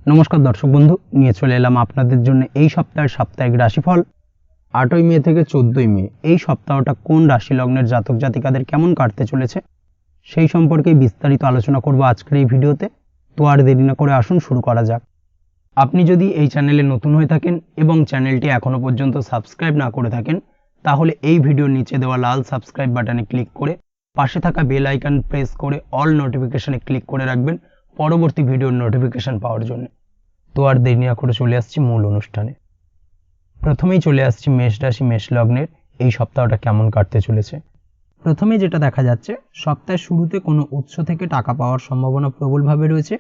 নমস্কার দর্শক বন্ধু, নিয়ে চলে এলাম আপনাদের জন্য এই সপ্তাহের সাপ্তাহিক রাশিফল 8ই মে থেকে 14ই মে। এই সপ্তাহটা কোন রাশি লগ্নের জাতক জাতিকাদের কেমন কাটতে চলেছে সেই সম্পর্কে বিস্তারিত আলোচনা করব আজকের এই ভিডিওতে। তো আর দেরি না করে আসুন শুরু করা যাক। আপনি যদি এই চ্যানেলে নতুন হয়ে থাকেন এবং চ্যানেলটি এখনো পর্যন্ত সাবস্ক্রাইব না করে থাকেন, তাহলে এই ভিডিওর নিচে দেওয়া লাল সাবস্ক্রাইব বাটনে ক্লিক করে পাশে থাকা বেল আইকন প্রেস করে অল নোটিফিকেশনে ক্লিক করে রাখবেন পরবর্তী ভিডিওর নোটিফিকেশন পাওয়ার জন্য। তো আর দেরি না করে চলে আসছি মূল অনুষ্ঠানে। প্রথমেই চলে আসছি মেষ রাশি মেষ লগ্নের এই সপ্তাহটা কেমন কাটতে চলেছে। প্রথমে যেটা দেখা যাচ্ছে, সপ্তাহের শুরুতে কোনো উৎস থেকে টাকা পাওয়ার সম্ভাবনা প্রবলভাবে রয়েছে।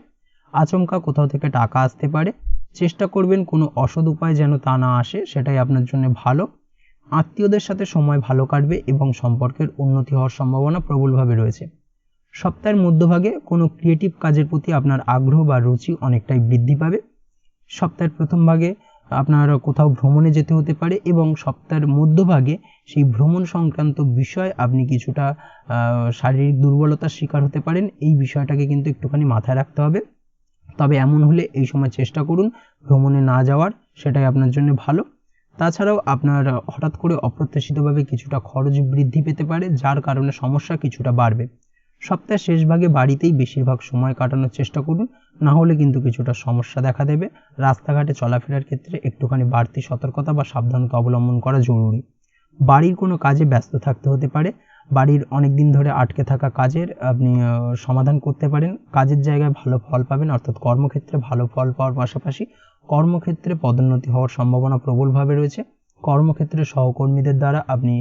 আচমকা কোথাও থেকে টাকা আসতে পারে। চেষ্টা করবেন কোনো অসৎ উপায় যেন তা না আসে, সেটাই আপনার জন্য ভালো। আত্মীয়দের সাথে সময় ভালো কাটবে এবং সম্পর্কের উন্নতি হওয়ার সম্ভাবনা প্রবলভাবে রয়েছে। সপ্তাহের মধ্যভাগে কোনো ক্রিয়েটিভ কাজের প্রতি আপনার আগ্রহ বা রুচি অনেকটাই বৃদ্ধি পাবে। সপ্তাহের প্রথম ভাগে আপনার কোথাও ভ্রমণে যেতে হতে পারে এবং সপ্তাহের মধ্যভাগে সেই ভ্রমণ সংক্রান্ত বিষয় আপনি কিছুটা শারীরিক দুর্বলতার শিকার হতে পারেন। এই বিষয়টাকে কিন্তু একটুখানি মাথায় রাখতে হবে। তবে এমন হলে এই সময় চেষ্টা করুন ভ্রমণে না যাওয়ার, সেটাই আপনার জন্য ভালো। তাছাড়াও আপনার হঠাৎ করে অপ্রত্যাশিতভাবে কিছুটা খরচ বৃদ্ধি পেতে পারে, যার কারণে সমস্যা কিছুটা বাড়বে। সপ্তাহের শেষ ভাগে বাড়িতেই বেশিরভাগ সময় কাটানোর চেষ্টা করুন, না হলে কিন্তু কিছুটা সমস্যা দেখা দেবে। রাস্তাঘাটে চলাফেরার ক্ষেত্রে একটুখানি বাড়তি সতর্কতা বা সাবধানতা অবলম্বন করা জরুরি। বাড়ির কোনো কাজে ব্যস্ত থাকতে হতে পারে। বাড়ির অনেক দিন ধরে আটকে থাকা কাজের আপনি সমাধান করতে পারেন। কাজের জায়গায় ভালো ফল পাবেন, অর্থাৎ কর্মক্ষেত্রে ভালো ফল পাওয়ার পাশাপাশি কর্মক্ষেত্রে পদোন্নতি হওয়ার সম্ভাবনা প্রবলভাবে রয়েছে। কর্মক্ষেত্রে সহকর্মীদের দ্বারা আপনি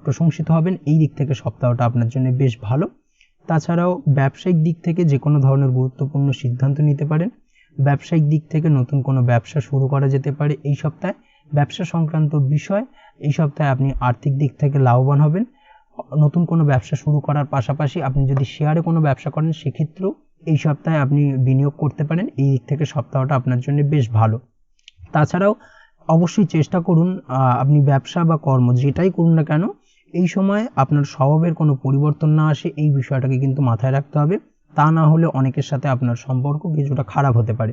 প্রশংসিত হবেন। এই দিক থেকে সপ্তাহটা আপনার জন্য বেশ ভালো। তাছাড়াও ব্যবসায়িক দিক থেকে যে কোনো ধরনের গুরুত্বপূর্ণ সিদ্ধান্ত নিতে পারেন। ব্যবসায়িক দিক থেকে নতুন কোনো ব্যবসা শুরু করা যেতে পারে এই সপ্তাহে। ব্যবসা সংক্রান্ত বিষয় এই সপ্তাহে আপনি আর্থিক দিক থেকে লাভবান হবেন। নতুন কোনো ব্যবসা শুরু করার পাশাপাশি আপনি যদি শেয়ারে কোনো ব্যবসা করেন, সেক্ষেত্রেও এই সপ্তাহে আপনি বিনিয়োগ করতে পারেন। এই দিক থেকে সপ্তাহটা আপনার জন্য বেশ ভালো। তাছাড়াও অবশ্যই চেষ্টা করুন আপনি ব্যবসা বা কর্ম যেটাই করুন না কেন, এই সময় আপনার স্বভাবের কোনো পরিবর্তন না আসে, এই বিষয়টাকে কিন্তু মাথায় রাখতে হবে। তা না হলে অনেকের সাথে আপনার সম্পর্ক কিছুটা খারাপ হতে পারে।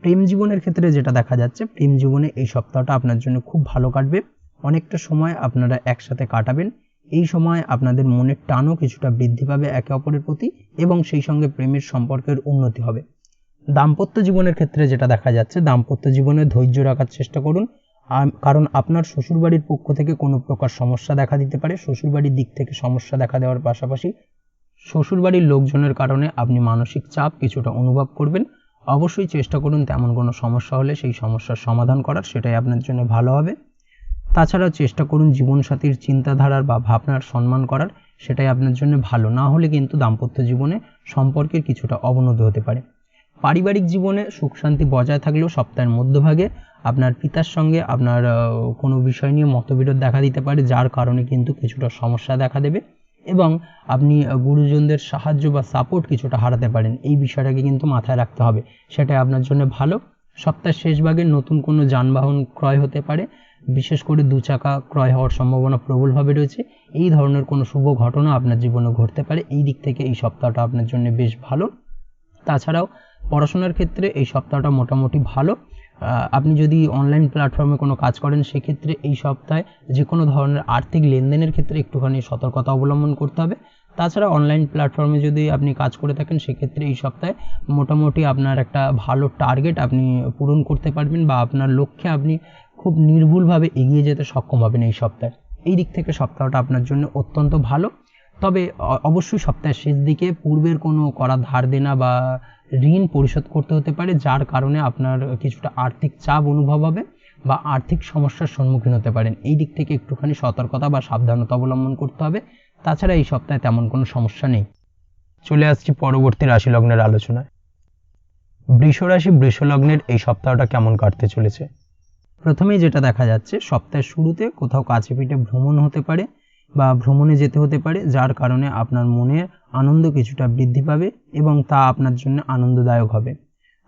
প্রেম জীবনের ক্ষেত্রে যেটা দেখা যাচ্ছে, প্রেম জীবনে এই সপ্তাহটা আপনার জন্য খুব ভালো কাটবে। অনেকটা সময় আপনারা একসাথে কাটাবেন। এই সময় আপনাদের মনের টানও কিছুটা বৃদ্ধি পাবে একে অপরের প্রতি এবং সেই সঙ্গে প্রেমের সম্পর্কের উন্নতি হবে। দাম্পত্য জীবনের ক্ষেত্রে যেটা দেখা যাচ্ছে, দাম্পত্য জীবনে ধৈর্য রাখার চেষ্টা করুন, কারণ আপনার শ্বশুরবাড়ির পক্ষ থেকে কোনো প্রকার সমস্যা দেখা দিতে পারে। শ্বশুরবাড়ির দিক থেকে সমস্যা দেখা দেওয়ার পাশাপাশি শ্বশুরবাড়ির লোকজনের কারণে আপনি মানসিক চাপ কিছুটা অনুভব করবেন। অবশ্যই চেষ্টা করুন তেমন কোনো সমস্যা হলে সেই সমস্যার সমাধান করার, সেটাই আপনার জন্য ভালো হবে। তাছাড়াও চেষ্টা করুন জীবনসাথীর চিন্তাধারার বা ভাবনার সম্মান করার, সেটাই আপনার জন্য ভালো। না হলে কিন্তু দাম্পত্য জীবনে সম্পর্কের কিছুটা অবনতি হতে পারে। পারিবারিক জীবনে সুখ শান্তি বজায় থাকলেও সপ্তাহের মধ্যভাগে আপনার পিতার সঙ্গে আপনার কোনো বিষয় নিয়ে মতবিরোধ দেখা দিতে পারে, যার কারণে কিন্তু কিছুটা সমস্যা দেখা দেবে এবং আপনি গুরুজনদের সাহায্য বা সাপোর্ট কিছুটা হারাতে পারেন। এই বিষয়টাকে কিন্তু মাথায় রাখতে হবে, সেটাই আপনার জন্য ভালো। সপ্তাহের শেষ ভাগে নতুন কোনো যানবাহন ক্রয় হতে পারে, বিশেষ করে 2 চাকা ক্রয় হওয়ার সম্ভাবনা প্রবলভাবে রয়েছে। এই ধরনের কোনো শুভ ঘটনা আপনার জীবনে ঘটতে পারে। এই দিক থেকে এই সপ্তাহটা আপনার জন্য বেশ ভালো। তাছাড়াও পড়াশোনার ক্ষেত্রে এই সপ্তাহটা মোটামুটি ভালো। আপনি যদি অনলাইন প্ল্যাটফর্মে কোনো কাজ করেন, সেক্ষেত্রে এই সপ্তাহে যে কোনো ধরনের আর্থিক লেনদেনের ক্ষেত্রে একটুখানি সতর্কতা অবলম্বন করতে হবে। তাছাড়া অনলাইন প্ল্যাটফর্মে যদি আপনি কাজ করে থাকেন, সেক্ষেত্রে এই সপ্তাহে মোটামুটি আপনার একটা ভালো টার্গেট আপনি পূরণ করতে পারবেন বা আপনার লক্ষ্যে আপনি খুব নির্ভুলভাবে এগিয়ে যেতে সক্ষম হবেন এই সপ্তাহে। এই দিক থেকে সপ্তাহটা আপনার জন্য অত্যন্ত ভালো। তবে অবশ্যই সপ্তাহের শেষ দিকে পূর্বের কোনো করা ধার দেনা বা ঋণ পরিশোধ করতে হতে পারে, যার কারণে আপনার কিছুটা আর্থিক চাপ অনুভব হবে বা আর্থিক সমস্যার সম্মুখীন হতে পারেন। এই দিক থেকে একটুখানি সতর্কতা বা সাবধানতা অবলম্বন করতে হবে। তাছাড়া এই সপ্তাহে তেমন কোনো সমস্যা নেই। চলে আসছি পরবর্তী রাশি লগ্নের আলোচনায়। বৃষ রাশি বৃষ লগ্নের এই সপ্তাহটা কেমন কাটতে চলেছে। প্রথমেই যেটা দেখা যাচ্ছে, সপ্তাহের শুরুতে কোথাও কাছে পিঠে ভ্রমণ হতে পারে বা ভ্রমণে যেতে হতে পারে, যার কারণে আপনার মনের আনন্দ কিছুটা বৃদ্ধি পাবে এবং তা আপনার জন্য আনন্দদায়ক হবে।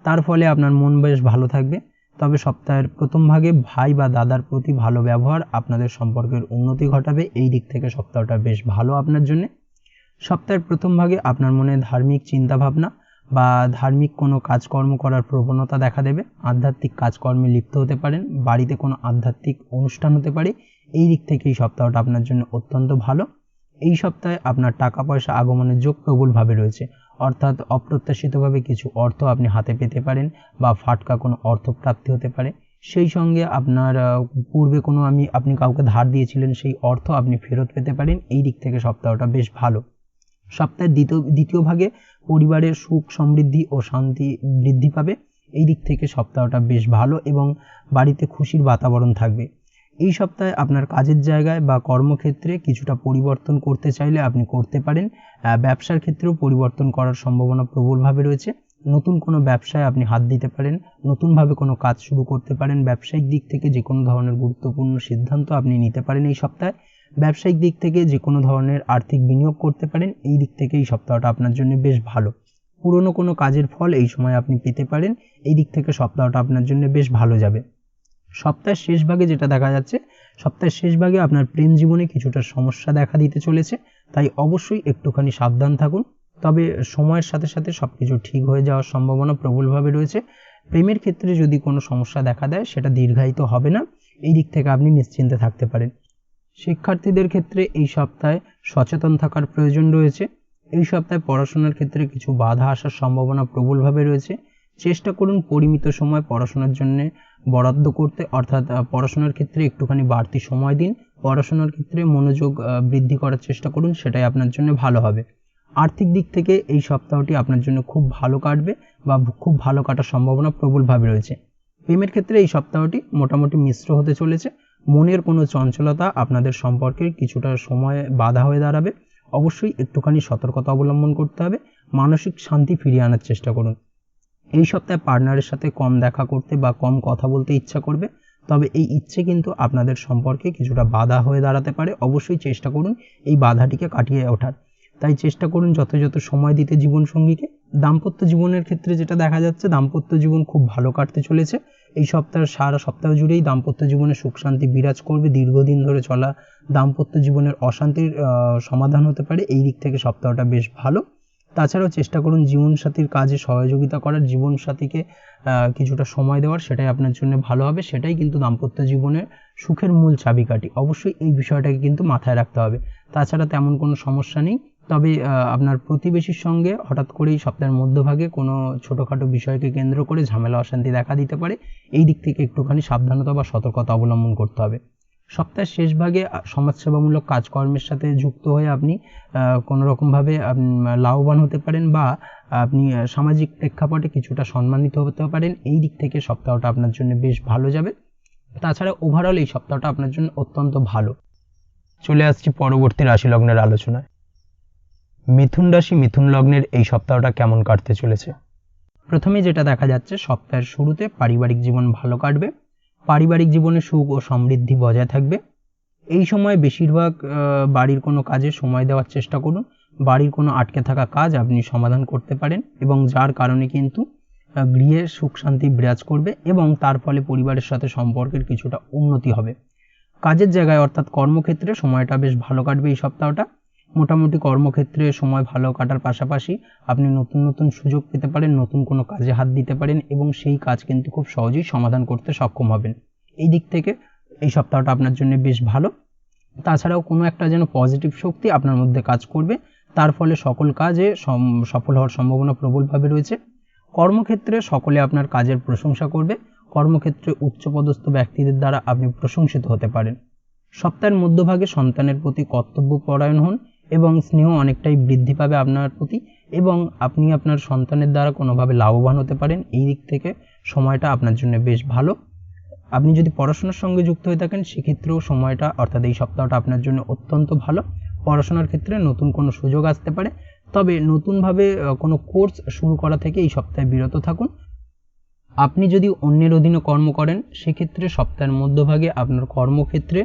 তার ফলে আপনার মন বেশ ভালো থাকবে। তবে সপ্তাহের প্রথম ভাগে ভাই বা দাদার প্রতি ভালো ব্যবহার আপনাদের সম্পর্কের উন্নতি ঘটাবে। এই দিক থেকে সপ্তাহটা বেশ ভালো আপনার জন্য। সপ্তাহের প্রথম ভাগে আপনার মনে ধার্মিক চিন্তাভাবনা বা ধার্মিক কোনো কাজকর্ম করার প্রবণতা দেখা দেবে, আধ্যাত্মিক কাজকর্মে লিপ্ত হতে পারেন, বাড়িতে কোনো আধ্যাত্মিক অনুষ্ঠান হতে পারে। এই দিক থেকে এই সপ্তাহটা আপনার জন্য অত্যন্ত ভালো। এই সপ্তাহে আপনার টাকা পয়সা আগমনের যোগ প্রবলভাবে রয়েছে, অর্থাৎ অপ্রত্যাশিতভাবে কিছু অর্থ আপনি হাতে পেতে পারেন বা ফাটকা কোনো অর্থপ্রাপ্তি হতে পারে। সেই সঙ্গে আপনার পূর্বে কোনো আপনি কাউকে ধার দিয়েছিলেন, সেই অর্থ আপনি ফেরত পেতে পারেন। এই দিক থেকে সপ্তাহটা বেশ ভালো। সপ্তাহের দ্বিতীয় ভাগে পরিবারের সুখ সমৃদ্ধি ও শান্তি বৃদ্ধি পাবে। এই দিক থেকে সপ্তাহটা বেশ ভালো এবং বাড়িতে খুশির বাতাবরণ থাকবে। এই সপ্তাহে আপনার কাজের জায়গায় বা কর্মক্ষেত্রে কিছুটা পরিবর্তন করতে চাইলে আপনি করতে পারেন। ব্যবসার ক্ষেত্রেও পরিবর্তন করার সম্ভাবনা প্রবলভাবে রয়েছে। নতুন কোনো ব্যবসায় আপনি হাত দিতে পারেন, নতুনভাবে কোনো কাজ শুরু করতে পারেন। ব্যবসায়িক দিক থেকে যে কোনো ধরনের গুরুত্বপূর্ণ সিদ্ধান্ত আপনি নিতে পারেন এই সপ্তাহে। ব্যবসায়িক দিক থেকে যে কোনো ধরনের আর্থিক বিনিয়োগ করতে পারেন। এই দিক থেকে এই সপ্তাহটা আপনার জন্য বেশ ভালো। পুরনো কোনো কাজের ফল এই সময় আপনি পেতে পারেন। এই দিক থেকে সপ্তাহটা আপনার জন্য বেশ ভালো যাবে। সপ্তাহের শেষ ভাগে যেটা দেখা যাচ্ছে, সপ্তাহের শেষ ভাগে আপনার প্রেম জীবনে কিছুটা সমস্যা দেখা দিতে চলেছে, তাই অবশ্যই একটুখানি সাবধান থাকুন। তবে সময়ের সাথে সাথে সবকিছু ঠিক হয়ে যাওয়ার সম্ভাবনা প্রবলভাবে রয়েছে। প্রেমের ক্ষেত্রে যদি কোনো সমস্যা দেখা দেয় সেটা দীর্ঘায়িত হবে না, এই দিক থেকে আপনি নিশ্চিন্তে থাকতে পারেন। শিক্ষার্থীদের ক্ষেত্রে এই সপ্তাহে সচেতন থাকার প্রয়োজন রয়েছে। এই সপ্তাহে পড়াশোনার ক্ষেত্রে কিছু বাধা আসার সম্ভাবনা প্রবলভাবে রয়েছে। চেষ্টা করুন পরিমিত সময় পড়াশোনার জন্য বরাদ্দ করতে, অর্থাৎ পড়াশোনার ক্ষেত্রে একটুখানি বাড়তি সময় দিন। পড়াশোনার ক্ষেত্রে মনোযোগ বৃদ্ধি করার চেষ্টা করুন, সেটাই আপনার জন্য ভালো হবে। আর্থিক দিক থেকে এই সপ্তাহটি আপনার জন্য খুব ভালো কাটবে বা খুব ভালো কাটার সম্ভাবনা প্রবলভাবে রয়েছে। প্রেমের ক্ষেত্রে এই সপ্তাহটি মোটামুটি মিশ্র হতে চলেছে। মনের কোনো চঞ্চলতা আপনাদের সম্পর্কের কিছুটা সময় বাধা হয়ে দাঁড়াবে। অবশ্যই একটুখানি সতর্কতা অবলম্বন করতে হবে। মানসিক শান্তি ফিরিয়ে আনার চেষ্টা করুন। এই সপ্তাহে পার্টনারের সাথে কম দেখা করতে বা কম কথা বলতে ইচ্ছা করবে, তবে এই ইচ্ছে কিন্তু আপনাদের সম্পর্কে কিছুটা বাধা হয়ে দাঁড়াতে পারে। অবশ্যই চেষ্টা করুন এই বাধাটিকে কাটিয়ে ওঠার। তাই চেষ্টা করুন যথাযথ সময় দিতে জীবনসঙ্গীকে। দাম্পত্য জীবনের ক্ষেত্রে যেটা দেখা যাচ্ছে, দাম্পত্য জীবন খুব ভালো কাটতে চলেছে। এই সপ্তাহের সারা সপ্তাহ জুড়েই দাম্পত্য জীবনে সুখ শান্তি বিরাজ করবে। দীর্ঘদিন ধরে চলা দাম্পত্য জীবনের অশান্তির সমাধান হতে পারে। এই দিক থেকে সপ্তাহটা বেশ ভালো। তাছাড়াও চেষ্টা করুন জীবনসাথীর কাজে সহযোগিতা করার, জীবনসাথীকে কিছুটা সময় দেওয়ার, সেটাই আপনার জন্য ভালো হবে। সেটাই কিন্তু দাম্পত্য জীবনের সুখের মূল চাবিকাঠি। অবশ্যই এই বিষয়টাকে কিন্তু মাথায় রাখতে হবে। তাছাড়া তেমন কোনো সমস্যা নেই। তবে আপনার প্রতিবেশীর সঙ্গে হঠাৎ করেই সপ্তাহের মধ্যভাগে কোনো ছোটোখাটো বিষয়কে কেন্দ্র করে ঝামেলা অশান্তি দেখা দিতে পারে। এই দিক থেকে একটুখানি সাবধানতা বা সতর্কতা অবলম্বন করতে হবে। সপ্তাহের শেষ ভাগে সমাজসেবামূলক কাজকর্মের সাথে যুক্ত হয়ে আপনি কোনো রকমভাবে লাভবান হতে পারেন বা আপনি সামাজিক প্রেক্ষাপটে কিছুটা সম্মানিত হতে পারেন। এই দিক থেকে সপ্তাহটা আপনার জন্য বেশ ভালো যাবে। তাছাড়া ওভারঅল এই সপ্তাহটা আপনার জন্য অত্যন্ত ভালো। চলে আসছি পরবর্তী রাশি লগ্নের আলোচনায়। মিথুন রাশি মিথুন লগ্নের এই সপ্তাহটা কেমন কাটতে চলেছে? প্রথমে যেটা দেখা যাচ্ছে, সপ্তাহের শুরুতে পারিবারিক জীবন ভালো কাটবে। পারিবারিক জীবনে সুখ ও সমৃদ্ধি বজায় থাকবে। এই সময় বেশিরভাগ বাড়ির কোনো কাজে সময় দেওয়ার চেষ্টা করুন। বাড়ির কোনো আটকে থাকা কাজ আপনি সমাধান করতে পারেন এবং যার কারণে কিন্তু গৃহে সুখ শান্তি বিরাজ করবে এবং তার ফলে পরিবারের সাথে সম্পর্কের কিছুটা উন্নতি হবে। কাজের জায়গায় অর্থাৎ কর্মক্ষেত্রে সময়টা বেশ ভালো কাটবে এই সপ্তাহটা। মোটামুটি কর্মক্ষেত্রে সময় ভালো কাটার পাশাপাশি আপনি নতুন নতুন সুযোগ পেতে পারেন, নতুন কোনো কাজে হাত দিতে পারেন এবং সেই কাজ কিন্তু খুব সহজেই সমাধান করতে সক্ষম হবেন। এই দিক থেকে এই সপ্তাহটা আপনার জন্য বেশ ভালো। তাছাড়াও কোনো একটা যেন পজিটিভ শক্তি আপনার মধ্যে কাজ করবে, তার ফলে সকল কাজে সফল হওয়ার সম্ভাবনা প্রবলভাবে রয়েছে। কর্মক্ষেত্রে সকলে আপনার কাজের প্রশংসা করবে। কর্মক্ষেত্রে উচ্চপদস্থ ব্যক্তিদের দ্বারা আপনি প্রশংসিত হতে পারেন। সপ্তাহের মধ্যভাগে সন্তানের প্রতি কর্তব্যপরায়ণ হন এবং স্নেহ অনেকটাই বৃদ্ধি পাবে আপনার প্রতি এবং আপনি আপনার সন্তানের দ্বারা কোনোভাবে লাভবান হতে পারেন। এই দিক থেকে সময়টা আপনার জন্য বেশ ভালো। আপনি যদি পড়াশোনার সঙ্গে যুক্ত হয়ে থাকেন সেক্ষেত্রেও সময়টা অর্থাৎ এই সপ্তাহটা আপনার জন্য অত্যন্ত ভালো। পড়াশোনার ক্ষেত্রে নতুন কোনো সুযোগ আসতে পারে, তবে নতুনভাবে কোনো কোর্স শুরু করা থেকে এই সপ্তাহে বিরত থাকুন। আপনি যদি অন্যের অধীনে কর্ম করেন সেক্ষেত্রে সপ্তাহের মধ্যভাগে আপনার কর্মক্ষেত্রে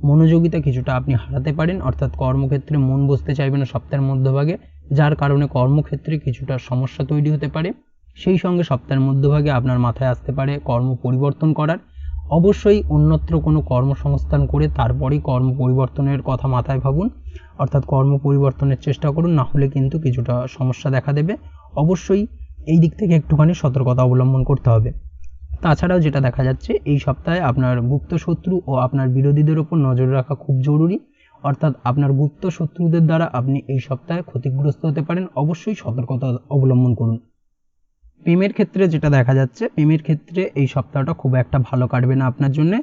মনোযোগিতা কিছুটা আপনি হারাতে পারেন, অর্থাৎ কর্মক্ষেত্রে মন বসতে চাইবে না সপ্তাহের মধ্যভাগে, যার কারণে কর্মক্ষেত্রে কিছুটা সমস্যা তৈরি হতে পারে। সেই সঙ্গে সপ্তাহের মধ্যভাগে আপনার মাথায় আসতে পারে কর্ম পরিবর্তন করার। অবশ্যই অন্যত্র কোনো কর্মসংস্থান করে তারপরেই কর্ম পরিবর্তনের কথা মাথায় ভাবুন, অর্থাৎ কর্ম পরিবর্তনের চেষ্টা করুন, না হলে কিন্তু কিছুটা সমস্যা দেখা দেবে। অবশ্যই এই দিক থেকে একটুখানি সতর্কতা অবলম্বন করতে হবে। তাছাড়াও যেটা দেখা যাচ্ছে এই সপ্তাহে আপনার গুপ্ত শত্রু ও আপনার বিরোধীদের উপর নজর রাখা খুব জরুরি, অর্থাৎ আপনার গুপ্ত শত্রুদের দ্বারা আপনি এই সপ্তাহে ক্ষতিগ্রস্ত হতে পারেন, অবশ্যই সতর্কতা অবলম্বন করুন। প্রেমের ক্ষেত্রে যেটা দেখা যাচ্ছে, প্রেমের ক্ষেত্রে এই সপ্তাহটা খুব একটা ভালো কাটবে না আপনার জন্য।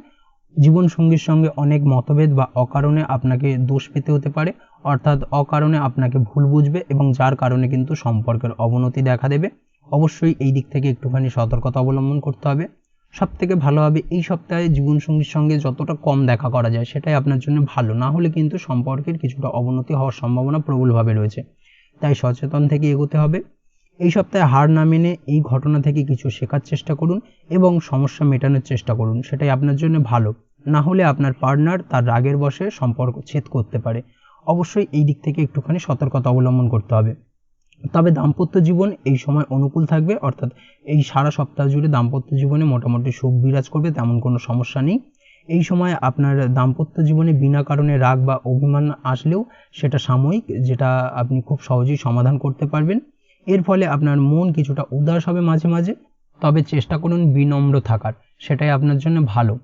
জীবনসঙ্গীর সঙ্গে অনেক মতভেদ বা অকারণে আপনাকে দোষ পেতে হতে পারে, অর্থাৎ অকারণে আপনাকে ভুল বুঝবে এবং যার কারণে কিন্তু সম্পর্কের অবনতি দেখা দেবে। অবশ্যই এই দিক থেকে একটুখানি সতর্কতা অবলম্বন করতে হবে। সবথেকে ভালো হবে এই সপ্তাহে জীবনসঙ্গীর সঙ্গে যতটা কম দেখা করা যায় সেটাই আপনার জন্য ভালো, না হলে কিন্তু সম্পর্কের কিছুটা অবনতি হওয়ার সম্ভাবনা প্রবলভাবে রয়েছে, তাই সচেতন থেকে এগোতে হবে। এই সপ্তাহে হার না মেনে এই ঘটনা থেকে কিছু শেখার চেষ্টা করুন এবং সমস্যা মেটানোর চেষ্টা করুন, সেটাই আপনার জন্য ভালো। না হলে আপনার পার্টনার তার রাগের বশে সম্পর্ক ছেদ করতে পারে। অবশ্যই এই দিক থেকে একটুখানি সতর্কতা অবলম্বন করতে হবে। তবে দাম্পত্য জীবন এই সময় অনুকূল থাকবে, অর্থাৎ এই সারা সপ্তাহ জুড়ে দাম্পত্য জীবনে মোটামুটি সুখ বিরাজ করবে, তেমন কোনো সমস্যা নেই। এই সময় আপনার দাম্পত্য জীবনে বিনা কারণে রাগ বা অভিমান আসলেও সেটা সাময়িক, যেটা আপনি খুব সহজেই সমাধান করতে পারবেন। এর ফলে আপনার মন কিছুটা উদাস হবে মাঝে মাঝে, তবে চেষ্টা করুন বিনম্র থাকার, সেটাই আপনার জন্য ভালো।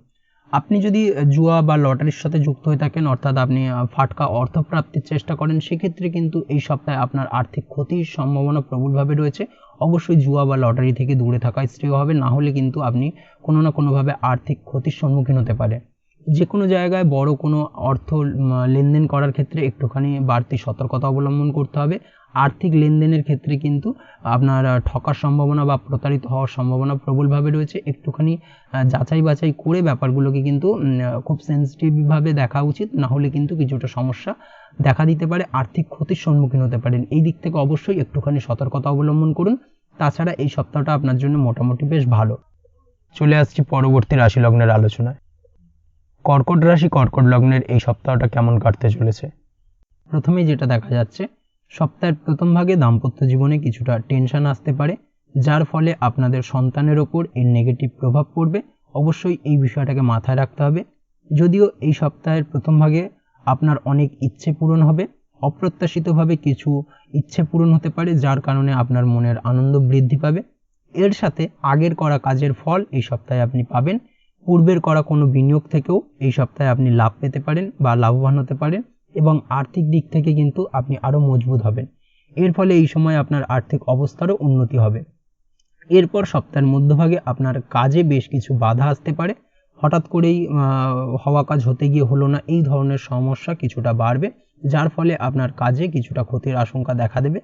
আপনি যদি জুয়া বা লটারির সাথে যুক্ত হয়ে থাকেন, অর্থাৎ আপনি ফাটকা অর্থ প্রাপ্তির চেষ্টা করেন, সেক্ষেত্রে কিন্তু এই সপ্তাহে আপনার আর্থিক ক্ষতির সম্ভাবনা প্রবলভাবে রয়েছে। অবশ্যই জুয়া বা লটারি থেকে দূরে থাকা শ্রেয় হবে, না হলে কিন্তু আপনি কোনো না কোনোভাবে আর্থিক ক্ষতির সম্মুখীন হতে পারে। যে কোনো জায়গায় বড় কোনো অর্থ লেনদেন করার ক্ষেত্রে একটুখানি বাড়তি সতর্কতা অবলম্বন করতে হবে। আর্থিক লেনদেনের ক্ষেত্রে কিন্তু আপনার ঠকার সম্ভাবনা বা প্রতারিত হওয়ার সম্ভাবনা প্রবলভাবে রয়েছে। একটুখানি যাচাই বাছাই করে ব্যাপারগুলোকে কিন্তু খুব সেন্সিটিভভাবে দেখা উচিত, না হলে কিন্তু কিছুটা সমস্যা দেখা দিতে পারে, আর্থিক ক্ষতির সম্মুখীন হতে পারেন। এই দিক থেকে অবশ্যই একটুখানি সতর্কতা অবলম্বন করুন। তাছাড়া এই সপ্তাহটা আপনার জন্য মোটামুটি বেশ ভালো। চলে আসছি পরবর্তী রাশি লগ্নের আলোচনায়। কর্কট রাশি কর্কট লগ্নের এই সপ্তাহটা কেমন কাটতে চলেছে? প্রথমেই যেটা দেখা যাচ্ছে, সপ্তাহের প্রথম ভাগে দাম্পত্য জীবনে কিছুটা টেনশন আসতে পারে, যার ফলে আপনাদের সন্তানের ওপর এর নেগেটিভ প্রভাব পড়বে। অবশ্যই এই বিষয়টাকে মাথায় রাখতে হবে। যদিও এই সপ্তাহের প্রথম ভাগে আপনার অনেক ইচ্ছে পূরণ হবে, অপ্রত্যাশিতভাবে কিছু ইচ্ছে পূরণ হতে পারে, যার কারণে আপনার মনের আনন্দ বৃদ্ধি পাবে। এর সাথে আগের করা কাজের ফল এই সপ্তাহে আপনি পাবেন। পূর্বের করা কোনো বিনিয়োগ থেকেও এই সপ্তাহে আপনি লাভ পেতে পারেন বা লাভবান হতে পারেন, এবং আর্থিক দিক থেকে কিন্তু আপনি আরও মজবুত হবেন। এর ফলে এই সময় আপনার আর্থিক অবস্থারও উন্নতি হবে। এরপর সপ্তাহের মধ্যভাগে আপনার কাজে বেশ কিছু বাধা আসতে পারে, হঠাৎ করেই হওয়া কাজ হতে গিয়ে হলো না, এই ধরনের সমস্যা কিছুটা বাড়বে, যার ফলে আপনার কাজে কিছুটা ক্ষতির আশঙ্কা দেখা দেবে।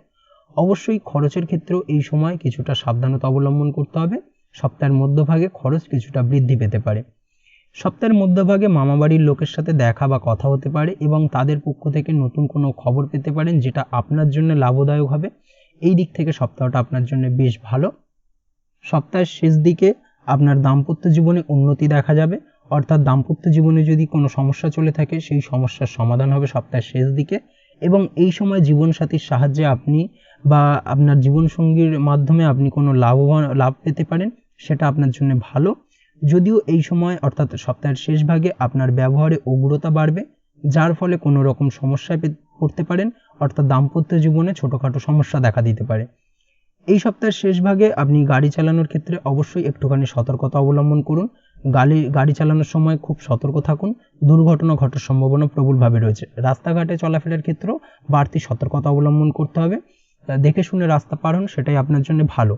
অবশ্যই খরচের ক্ষেত্রেও এই সময় কিছুটা সাবধানতা অবলম্বন করতে হবে। সপ্তাহের মধ্যভাগে খরচ কিছুটা বৃদ্ধি পেতে পারে। সপ্তাহের মধ্যভাগে মামাবাড়ির লোকের সাথে দেখা বা কথা হতে পারে এবং তাদের পক্ষ থেকে নতুন কোনো খবর পেতে পারেন, যেটা আপনার জন্য লাভদায়ক হবে। এই দিক থেকে সপ্তাহটা আপনার জন্য বেশ ভালো। সপ্তাহের শেষ দিকে আপনার দাম্পত্য জীবনে উন্নতি দেখা যাবে, অর্থাৎ দাম্পত্য জীবনে যদি কোনো সমস্যা চলে থাকে সেই সমস্যার সমাধান হবে সপ্তাহের শেষ দিকে, এবং এই সময় জীবনসাথীর সাহায্যে আপনি বা আপনার জীবনসঙ্গীর মাধ্যমে আপনি কোনো লাভ পেতে পারেন, সেটা আপনার জন্য ভালো। যদিও এই সময় অর্থাৎ সপ্তাহের শেষ ভাগে আপনার ব্যবহারে উগ্রতা বাড়বে, যার ফলে কোনো রকম সমস্যায় পড়তে পারেন, অর্থাৎ দাম্পত্য জীবনে ছোটোখাটো সমস্যা দেখা দিতে পারে। এই সপ্তাহের শেষ ভাগে আপনি গাড়ি চালানোর ক্ষেত্রে অবশ্যই একটুখানি সতর্কতা অবলম্বন করুন। গাড়ি চালানোর সময় খুব সতর্ক থাকুন, দুর্ঘটনা ঘটার সম্ভাবনা প্রবলভাবে রয়েছে। রাস্তাঘাটে চলাফেরার ক্ষেত্রেও বাড়তি সতর্কতা অবলম্বন করতে হবে, দেখে শুনে রাস্তা পার হন, সেটাই আপনার জন্য ভালো।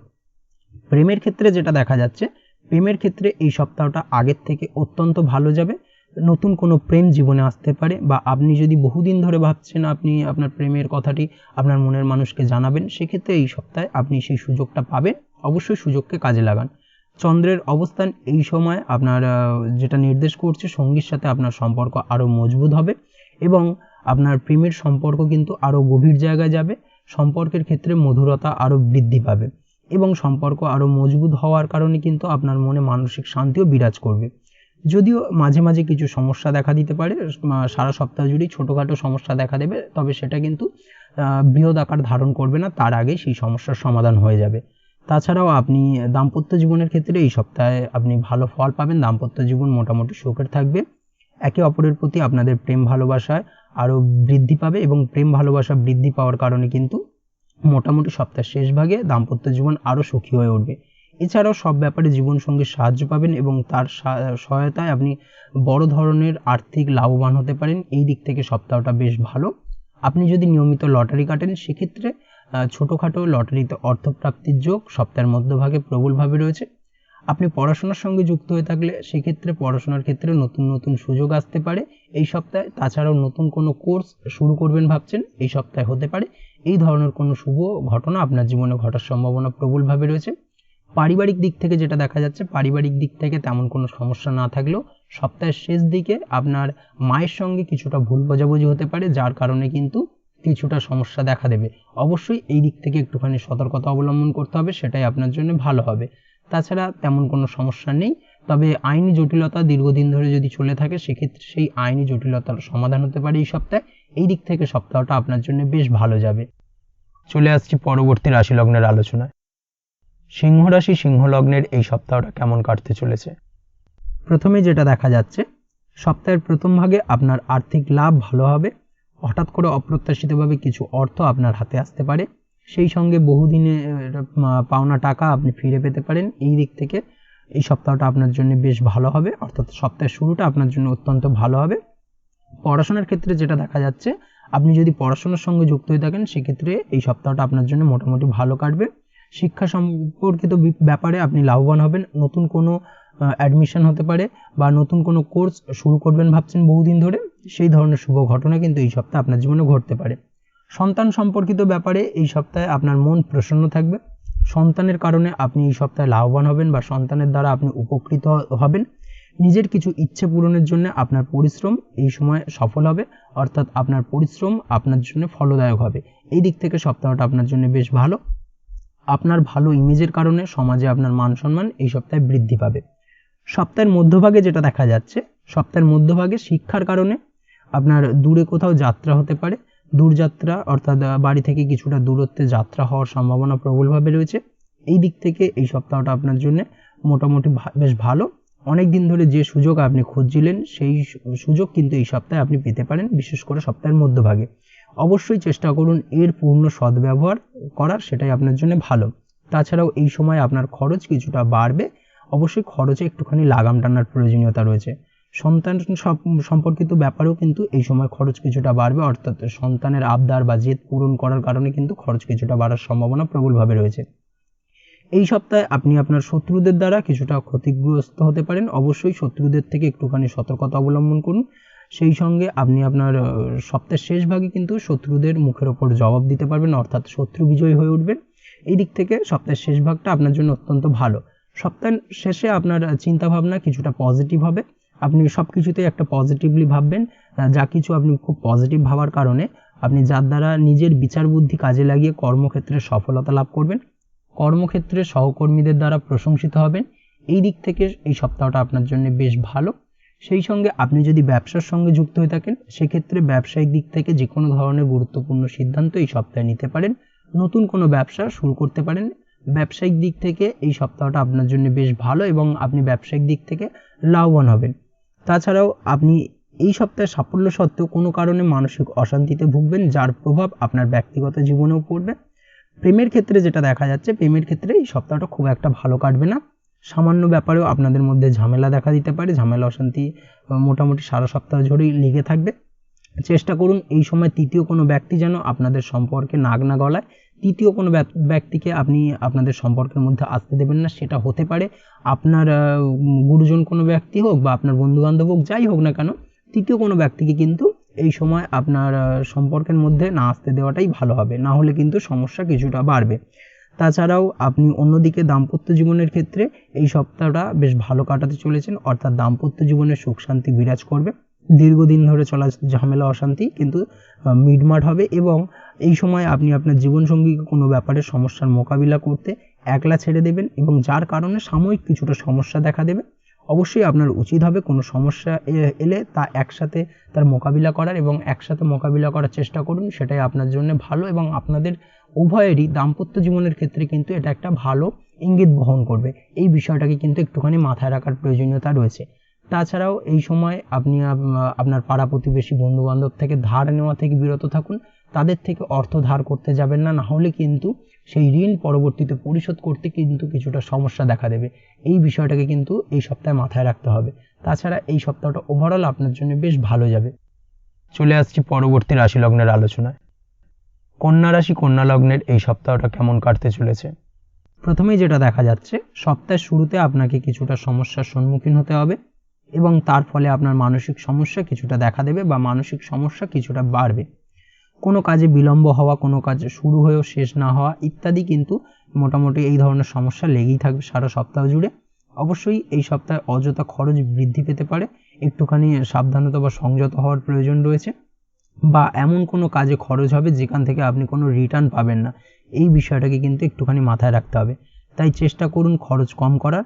প্রেমের ক্ষেত্রে যেটা দেখা যাচ্ছে, প্রেমের ক্ষেত্রে এই সপ্তাহটা আগের থেকে অত্যন্ত ভালো যাবে। নতুন কোনো প্রেম জীবনে আসতে পারে, বা আপনি যদি বহুদিন ধরে ভাবছেন আপনি আপনার প্রেমের কথাটি আপনার মনের মানুষকে জানাবেন, সেক্ষেত্রে এই সপ্তাহে আপনি সেই সুযোগটা পাবেন। অবশ্যই সুযোগকে কাজে লাগান। চন্দ্রের অবস্থান এই সময় আপনার যেটা নির্দেশ করছে, সঙ্গীর সাথে আপনার সম্পর্ক আরও মজবুত হবে এবং আপনার প্রেমের সম্পর্ক কিন্তু আরও গভীর জায়গায় যাবে। সম্পর্কের ক্ষেত্রে মধুরতা আরও বৃদ্ধি পাবে এবং সম্পর্ক আরও মজবুত হওয়ার কারণে কিন্তু আপনার মনে মানসিক শান্তিও বিরাজ করবে। যদিও মাঝে মাঝে কিছু সমস্যা দেখা দিতে পারে, সারা সপ্তাহ জুড়েই ছোটোখাটো সমস্যা দেখা দেবে, তবে সেটা কিন্তু বৃহৎ আকার ধারণ করবে না, তার আগে সেই সমস্যার সমাধান হয়ে যাবে। তাছাড়াও আপনি দাম্পত্য জীবনের ক্ষেত্রে এই সপ্তাহে আপনি ভালো ফল পাবেন, দাম্পত্য জীবন মোটামুটি সুখের থাকবে। একে অপরের প্রতি আপনাদের প্রেম ভালোবাসায় আরও বৃদ্ধি পাবে এবং প্রেম ভালোবাসা বৃদ্ধি পাওয়ার কারণে কিন্তু মোটামুটি সপ্তাহের শেষ ভাগে দাম্পত্য জীবন আরও সুখী হয়ে উঠবে। এছাড়াও সব ব্যাপারে জীবনসঙ্গীর সাহায্য পাবেন এবং তার সহায়তায় আপনি বড় ধরনের আর্থিক লাভবান হতে পারেন। এই দিক থেকে সপ্তাহটা বেশ ভালো। আপনি যদি নিয়মিত লটারি কাটেন সেক্ষেত্রে ছোটোখাটো লটারিতে অর্থপ্রাপ্তির যোগ সপ্তাহের মধ্যভাগে প্রবলভাবে রয়েছে। আপনি পড়াশোনার সঙ্গে যুক্ত হয়ে থাকলে সেক্ষেত্রে পড়াশোনার ক্ষেত্রে নতুন নতুন সুযোগ আসতে পারে এই সপ্তাহে। তাছাড়াও নতুন কোনো কোর্স শুরু করবেন ভাবছেন, এই সপ্তাহে হতে পারে। এই ধরনের কোনো শুভ ঘটনা আপনার জীবনে ঘটার সম্ভাবনা প্রবলভাবে রয়েছে। পারিবারিক দিক থেকে যেটা দেখা যাচ্ছে, পারিবারিক দিক থেকে তেমন কোনো সমস্যা না থাকলেও সপ্তাহের শেষ দিকে আপনার মায়ের সঙ্গে কিছুটা ভুল বোঝাবুঝি হতে পারে, যার কারণে কিন্তু কিছুটা সমস্যা দেখা দেবে। অবশ্যই এই দিক থেকে একটুখানি সতর্কতা অবলম্বন করতে হবে, সেটাই আপনার জন্য ভালো হবে। তাছাড়া তেমন কোনো সমস্যা নেই, তবে আইনি জটিলতা দীর্ঘদিন ধরে যদি চলে থাকে সেক্ষেত্রে সেই আইনি জটিলতার সমাধান হতে পারে এই সপ্তাহে। এই দিক থেকে সপ্তাহটা আপনার জন্য বেশ ভালো যাবে। চলে আসছি পরবর্তী রাশি লগ্নের আলোচনায়। সিংহ রাশি সিংহ লগ্নের এই সপ্তাহটা কেমন কাটতে চলেছে। প্রথমে যেটা দেখা যাচ্ছে, সপ্তাহের প্রথম ভাগে আপনার আর্থিক লাভ ভালো হবে। হঠাৎ করে অপ্রত্যাশিতভাবে কিছু অর্থ আপনার হাতে আসতে পারে, সেই সঙ্গে বহুদিনে পাওনা টাকা আপনি ফিরে পেতে পারেন। এই দিক থেকে এই সপ্তাহটা আপনার জন্য বেশ ভালো হবে, অর্থাৎ সপ্তাহের শুরুটা আপনার জন্য অত্যন্ত ভালো হবে। পড়াশোনার ক্ষেত্রে যেটা দেখা যাচ্ছে, আপনি যদি পড়াশোনার সঙ্গে যুক্ত হয়ে থাকেন সেক্ষেত্রে এই সপ্তাহটা আপনার জন্য মোটামুটি ভালো কাটবে। শিক্ষা সম্পর্কিত ব্যাপারে আপনি লাভবান হবেন। নতুন কোনো অ্যাডমিশন হতে পারে বা নতুন কোনো কোর্স শুরু করবেন ভাবছেন বহুদিন ধরে, সেই ধরনের শুভ ঘটনা কিন্তু এই সপ্তাহে আপনার জীবনে ঘটতে পারে। সন্তান সম্পর্কিত ব্যাপারে এই সপ্তাহে আপনার মন প্রসন্ন থাকবে। সন্তানের কারণে আপনি এই সপ্তাহে লাভবান হবেন বা সন্তানের দ্বারা আপনি উপকৃত হবেন। নিজের কিছু ইচ্ছে পূরণের জন্য আপনার পরিশ্রম এই সময় সফল হবে, অর্থাৎ আপনার পরিশ্রম আপনার জন্য ফলদায়ক হবে। এই দিক থেকে সপ্তাহটা আপনার জন্য বেশ ভালো। আপনার ভালো ইমেজের কারণে সমাজে আপনার মান সম্মান এই সপ্তাহে বৃদ্ধি পাবে। সপ্তাহের মধ্যভাগে যেটা দেখা যাচ্ছে, সপ্তাহের মধ্যভাগে শিক্ষার কারণে আপনার দূরে কোথাও যাত্রা হতে পারে। দূরযাত্রা অর্থাৎ বাড়ি থেকে কিছুটা দূরত্বে যাত্রা হওয়ার সম্ভাবনা প্রবলভাবে রয়েছে। এই দিক থেকে এই সপ্তাহটা আপনার জন্য মোটামুটি বেশ ভালো। অনেক দিন ধরে যে সুযোগ আপনি খুঁজছিলেন সেই সুযোগ কিন্তু এই সপ্তাহে আপনি পেতে পারেন, বিশেষ করে সপ্তাহের মধ্যভাগে। অবশ্যই চেষ্টা করুন এর পূর্ণ সদ্ব্যবহার করার, সেটাই আপনার জন্য ভালো। তাছাড়াও এই সময় আপনার খরচ কিছুটা বাড়বে, অবশ্যই খরচে একটুখানি লাগাম টানার প্রয়োজনীয়তা রয়েছে। সন্তান সম্পর্কিত ব্যাপারেও কিন্তু এই সময় খরচ কিছুটা বাড়বে, অর্থাৎ সন্তানের আবদার বা জেদ পূরণ করার কারণে কিন্তু খরচ কিছুটা বাড়ার সম্ভাবনা প্রবলভাবে রয়েছে। এই সপ্তাহে আপনি আপনার শত্রুদের দ্বারা কিছুটা ক্ষতিগ্রস্ত হতে পারেন। অবশ্যই শত্রুদের থেকে একটুখানি সতর্কতা অবলম্বন করুন। সেই সঙ্গে আপনি আপনার সপ্তাহের শেষ ভাগে কিন্তু শত্রুদের মুখের ওপর জবাব দিতে পারবেন, অর্থাৎ শত্রু বিজয়ী হয়ে উঠবেন। এই দিক থেকে সপ্তাহের শেষ ভাগটা আপনার জন্য অত্যন্ত ভালো। সপ্তাহের শেষে আপনার চিন্তাভাবনা কিছুটা পজিটিভ হবে। আপনি সব কিছুতেই একটা পজিটিভলি ভাববেন। যা কিছু আপনি খুব পজিটিভ ভাবার কারণে আপনি যার দ্বারা নিজের বিচার বুদ্ধি কাজে লাগিয়ে কর্মক্ষেত্রে সফলতা লাভ করবেন। কর্মক্ষেত্রে সহকর্মীদের দ্বারা প্রশংসিত হবেন। এই দিক থেকে এই সপ্তাহটা আপনার জন্য বেশ ভালো। সেই সঙ্গে আপনি যদি ব্যবসার সঙ্গে যুক্ত হয়ে থাকেন সেক্ষেত্রে ব্যবসায়িক দিক থেকে যে কোনো ধরনের গুরুত্বপূর্ণ সিদ্ধান্ত এই সপ্তাহে নিতে পারেন। নতুন কোনো ব্যবসা শুরু করতে পারেন। ব্যবসায়িক দিক থেকে এই সপ্তাহটা আপনার জন্য বেশ ভালো এবং আপনি ব্যবসায়িক দিক থেকে লাভবান হবেন। তাছাড়াও আপনি এই সপ্তাহে সাফল্য সত্ত্বেও কোনো কারণে মানসিক অশান্তিতে ভুগবেন, যার প্রভাব আপনার ব্যক্তিগত জীবনেও পড়বে। প্রেমের ক্ষেত্রে যেটা দেখা যাচ্ছে, প্রেমের ক্ষেত্রে এই সপ্তাহটা খুব একটা ভালো কাটবে না। সামান্য ব্যাপারেও আপনাদের মধ্যে ঝামেলা দেখা দিতে পারে। ঝামেলা অশান্তি মোটামুটি সারা সপ্তাহ জুড়েই লেগে থাকবে। চেষ্টা করুন এই সময় তৃতীয় কোনো ব্যক্তি যেন আপনাদের সম্পর্কে নাক না গলায়। তৃতীয় কোনো ব্যক্তিকে আপনি আপনাদের সম্পর্কের মধ্যে আসতে দেবেন না। সেটা হতে পারে আপনার গুরুজন কোনো ব্যক্তি হোক বা আপনার বন্ধুবান্ধব হোক, যাই হোক না কেন, তৃতীয় কোনো ব্যক্তিকে কিন্তু এই সময় আপনার সম্পর্কের মধ্যে না আসতে দেওয়াটাই ভালো হবে, না হলে কিন্তু সমস্যা কিছুটা বাড়বে। তাছাড়াও আপনি অন্যদিকে দাম্পত্য জীবনের ক্ষেত্রে এই সপ্তাহটা বেশ ভালো কাটাতে চলেছেন, অর্থাৎ দাম্পত্য জীবনে সুখ শান্তি বিরাজ করবে। দীর্ঘদিন ধরে চলা ঝামেলা অশান্তি কিন্তু মিটমাট হবে এবং এই সময় আপনি আপনার জীবনসঙ্গীকে কোনো ব্যাপারে সমস্যার মোকাবিলা করতে একলা ছেড়ে দেবেন এবং যার কারণে সাময়িক কিছুটা সমস্যা দেখা দেবে। অবশ্যই আপনার উচিত হবে কোনো সমস্যা এলে তা একসাথে তার মোকাবিলা করার এবং একসাথে মোকাবিলা করার চেষ্টা করুন, সেটাই আপনার জন্য ভালো এবং আপনাদের উভয়েরই দাম্পত্য জীবনের ক্ষেত্রে কিন্তু এটা একটা ভালো ইঙ্গিত বহন করবে। এই বিষয়টাকে কিন্তু একটুখানি মাথায় রাখার প্রয়োজনীয়তা রয়েছে। তাছাড়াও এই সময় আপনি আপনার পাড়া প্রতিবেশী বন্ধুবান্ধব থেকে ধার নেওয়া থেকে বিরত থাকুন, তাদের থেকে অর্থ ধার করতে যাবেন না, না হলে কিন্তু সেই ঋণ পরবর্তীতে পরিশোধ করতে কিন্তু কিছুটা সমস্যা দেখা দেবে। এই বিষয়টাকে কিন্তু এই সপ্তাহে মাথায় রাখতে হবে। তাছাড়া এই সপ্তাহটা ওভারঅল আপনার জন্য বেশ ভালো যাবে। চলে আসছি পরবর্তী রাশি লগ্নের আলোচনায়। কন্যা রাশি কন্যা লগ্নের এই সপ্তাহটা কেমন কাটতে চলেছে? প্রথমেই যেটা দেখা যাচ্ছে, সপ্তাহের শুরুতে আপনাকে কিছুটা সমস্যার সম্মুখীন হতে হবে এবং তার ফলে আপনার মানসিক সমস্যা কিছুটা দেখা দেবে বা মানসিক সমস্যা কিছুটা বাড়বে। কোনো কাজে বিলম্ব হওয়া, কোনো কাজ শুরু হয়েও শেষ না হওয়া ইত্যাদি কিন্তু মোটামুটি এই ধরনের সমস্যা লেগেই থাকবে সারা সপ্তাহ জুড়ে। অবশ্যই এই সপ্তাহে অযথা খরচ বৃদ্ধি পেতে পারে, একটুখানি সাবধানতা বা সংযত হওয়ার প্রয়োজন রয়েছে। বা এমন কোনো কাজে খরচ হবে যেখান থেকে আপনি কোনো রিটার্ন পাবেন না, এই বিষয়টাকে কিন্তু একটুখানি মাথায় রাখতে হবে। তাই চেষ্টা করুন খরচ কম করার।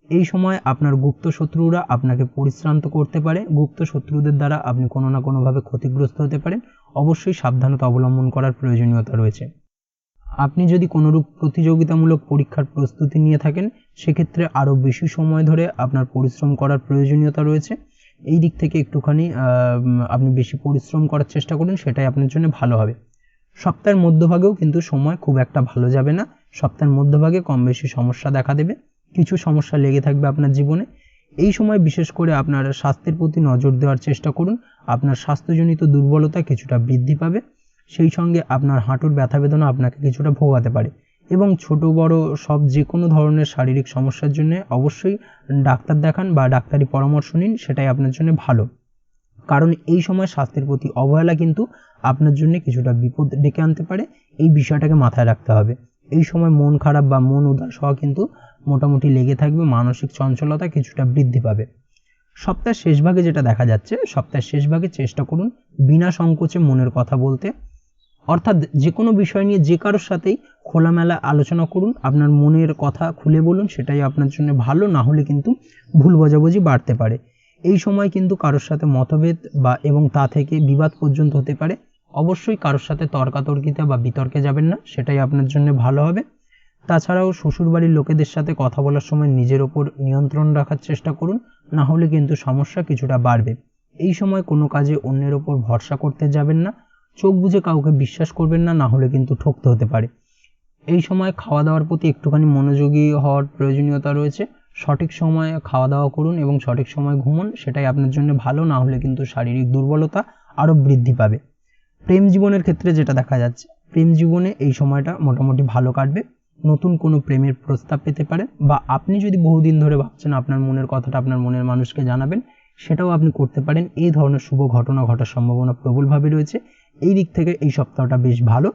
এই সময় আপনার গুপ্ত শত্রুরা আপনাকে পরিশ্রান্ত করতে পারে, গুপ্ত শত্রুদের দ্বারা আপনি কোনো না কোনোভাবে ক্ষতিগ্রস্ত হতে পারেন। অবশ্যই সাবধানতা অবলম্বন করার প্রয়োজনীয়তা রয়েছে। আপনি যদি কোনোরূপ প্রতিযোগিতামূলক পরীক্ষার প্রস্তুতি নিয়ে থাকেন, সেক্ষেত্রে আরও বেশি সময় ধরে আপনার পরিশ্রম করার প্রয়োজনীয়তা রয়েছে। এই দিক থেকে একটুখানি আপনি বেশি পরিশ্রম করার চেষ্টা করুন, সেটাই আপনার জন্য ভালো হবে। সপ্তাহের মধ্যভাগেও কিন্তু সময় খুব একটা ভালো যাবে না। সপ্তাহের মধ্যভাগে কম বেশি সমস্যা দেখা দেবে, কিছু সমস্যা লেগে থাকবে আপনার জীবনে। এই সময় বিশেষ করে আপনার স্বাস্থ্যের প্রতি নজর দেওয়ার চেষ্টা করুন। আপনার স্বাস্থ্যজনিত দুর্বলতা কিছুটা বৃদ্ধি পাবে, সেই সঙ্গে আপনার হাঁটুর ব্যথা বেদনা আপনাকে কিছুটা ভোগাতে পারে এবং ছোট বড় সব যে কোনো ধরনের শারীরিক সমস্যার জন্য অবশ্যই ডাক্তার দেখান বা ডাক্তারি পরামর্শ নিন, সেটাই আপনার জন্য ভালো। কারণ এই সময় স্বাস্থ্যের প্রতি অবহেলা কিন্তু আপনার জন্য কিছুটা বিপদ ডেকে আনতে পারে, এই বিষয়টাকে মাথায় রাখতে হবে। এই সময় মন খারাপ বা মন উদাস হওয়া কিন্তু মোটামুটি লেগে থাকবে, মানসিক চঞ্চলতা কিছুটা বৃদ্ধি পাবে। সপ্তাহের শেষ ভাগে যেটা দেখা যাচ্ছে, সপ্তাহের শেষ ভাগে চেষ্টা করুন বিনা সংকোচে মনের কথা বলতে, অর্থাৎ যে কোনো বিষয় নিয়ে যে কারোর সাথেই খোলামেলা আলোচনা করুন, আপনার মনের কথা খুলে বলুন, সেটাই আপনার জন্য ভালো। না হলে কিন্তু ভুল বোঝাবুঝি বাড়তে পারে। এই সময় কিন্তু কারোর সাথে মতভেদ বা এবং তা থেকে বিবাদ পর্যন্ত হতে পারে। অবশ্যই কারোর সাথে তর্কাতর্কিতে বা বিতর্কে যাবেন না, সেটাই আপনার জন্য ভালো হবে। তাছাড়াও শ্বশুরবাড়ির লোকেদের সাথে কথা বলার সময় নিজের ওপর নিয়ন্ত্রণ রাখার চেষ্টা করুন, না হলে কিন্তু সমস্যা কিছুটা বাড়বে। এই সময় কোনো কাজে অন্যের ওপর ভরসা করতে যাবেন না, চোখ বুজে কাউকে বিশ্বাস করবেন না, না হলে কিন্তু ঠকতে হতে পারে। এই সময় খাওয়া দাওয়ার প্রতি একটুখানি মনোযোগী হওয়ার প্রয়োজনীয়তা রয়েছে। সঠিক সময়ে খাওয়া দাওয়া করুন এবং সঠিক সময় ঘুমুন, সেটাই আপনার জন্য ভালো। না হলে কিন্তু শারীরিক দুর্বলতা আরও বৃদ্ধি পাবে। প্রেম জীবনের ক্ষেত্রে যেটা দেখা যাচ্ছে, প্রেম জীবনে এই সময়টা মোটামুটি ভালো কাটবে। নতুন কোনো প্রেমের প্রস্তাব পেতে পারেন বা আপনি যদি বহুদিন ধরে ভাবছেন আপনার মনের কথাটা আপনার মনের মানুষকে জানাবেন, সেটাও আপনি করতে পারেন। এই ধরনের শুভ ঘটনা ঘটার সম্ভাবনা প্রবলভাবে রয়েছে। এই দিক থেকে এই সপ্তাহটা বেশ ভালো।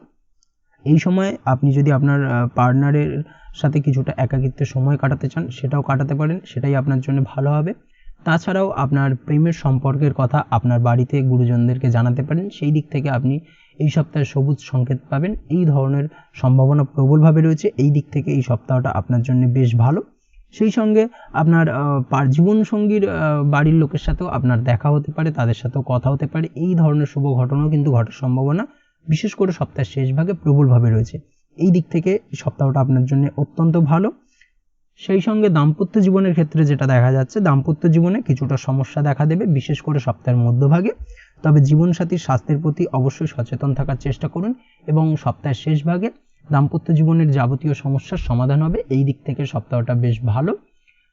এই সময় আপনি যদি আপনার পার্টনারের সাথে কিছুটা একাকিত্বে সময় কাটাতে চান, সেটাও কাটাতে পারেন, সেটাই আপনার জন্য ভালো হবে। তাছাড়াও আপনার প্রেমের সম্পর্কের কথা আপনার বাড়িতে গুরুজনদেরকে জানাতে পারেন, সেই দিক থেকে আপনি এই সপ্তাহে সবুজ সংকেত পাবেন। এই ধরনের সম্ভাবনা প্রবলভাবে রয়েছে। এই দিক থেকে এই সপ্তাহটা আপনার জন্য বেশ ভালো। সেই সঙ্গে আপনার জীবনসঙ্গীর বাড়ির লোকের সাথেও আপনার দেখা হতে পারে, তাদের সাথেও কথা হতে পারে। এই ধরনের শুভ ঘটনাও কিন্তু ঘটার সম্ভাবনা বিশেষ করে সপ্তাহের শেষ ভাগে প্রবলভাবে রয়েছে। এই দিক থেকে সপ্তাহটা আপনার জন্য অত্যন্ত ভালো। সেই সঙ্গে দাম্পত্য জীবনের ক্ষেত্রে যেটা দেখা যাচ্ছে, দাম্পত্য জীবনে কিছুটা সমস্যা দেখা দেবে বিশেষ করে সপ্তাহের মধ্যভাগে। তবে জীবনসাথীর স্বাস্থ্যের প্রতি অবশ্যই সচেতন থাকার চেষ্টা করুন এবং সপ্তাহের শেষ ভাগে দাম্পত্য জীবনের যাবতীয় সমস্যার সমাধান হবে। এই দিক থেকে সপ্তাহটা বেশ ভালো।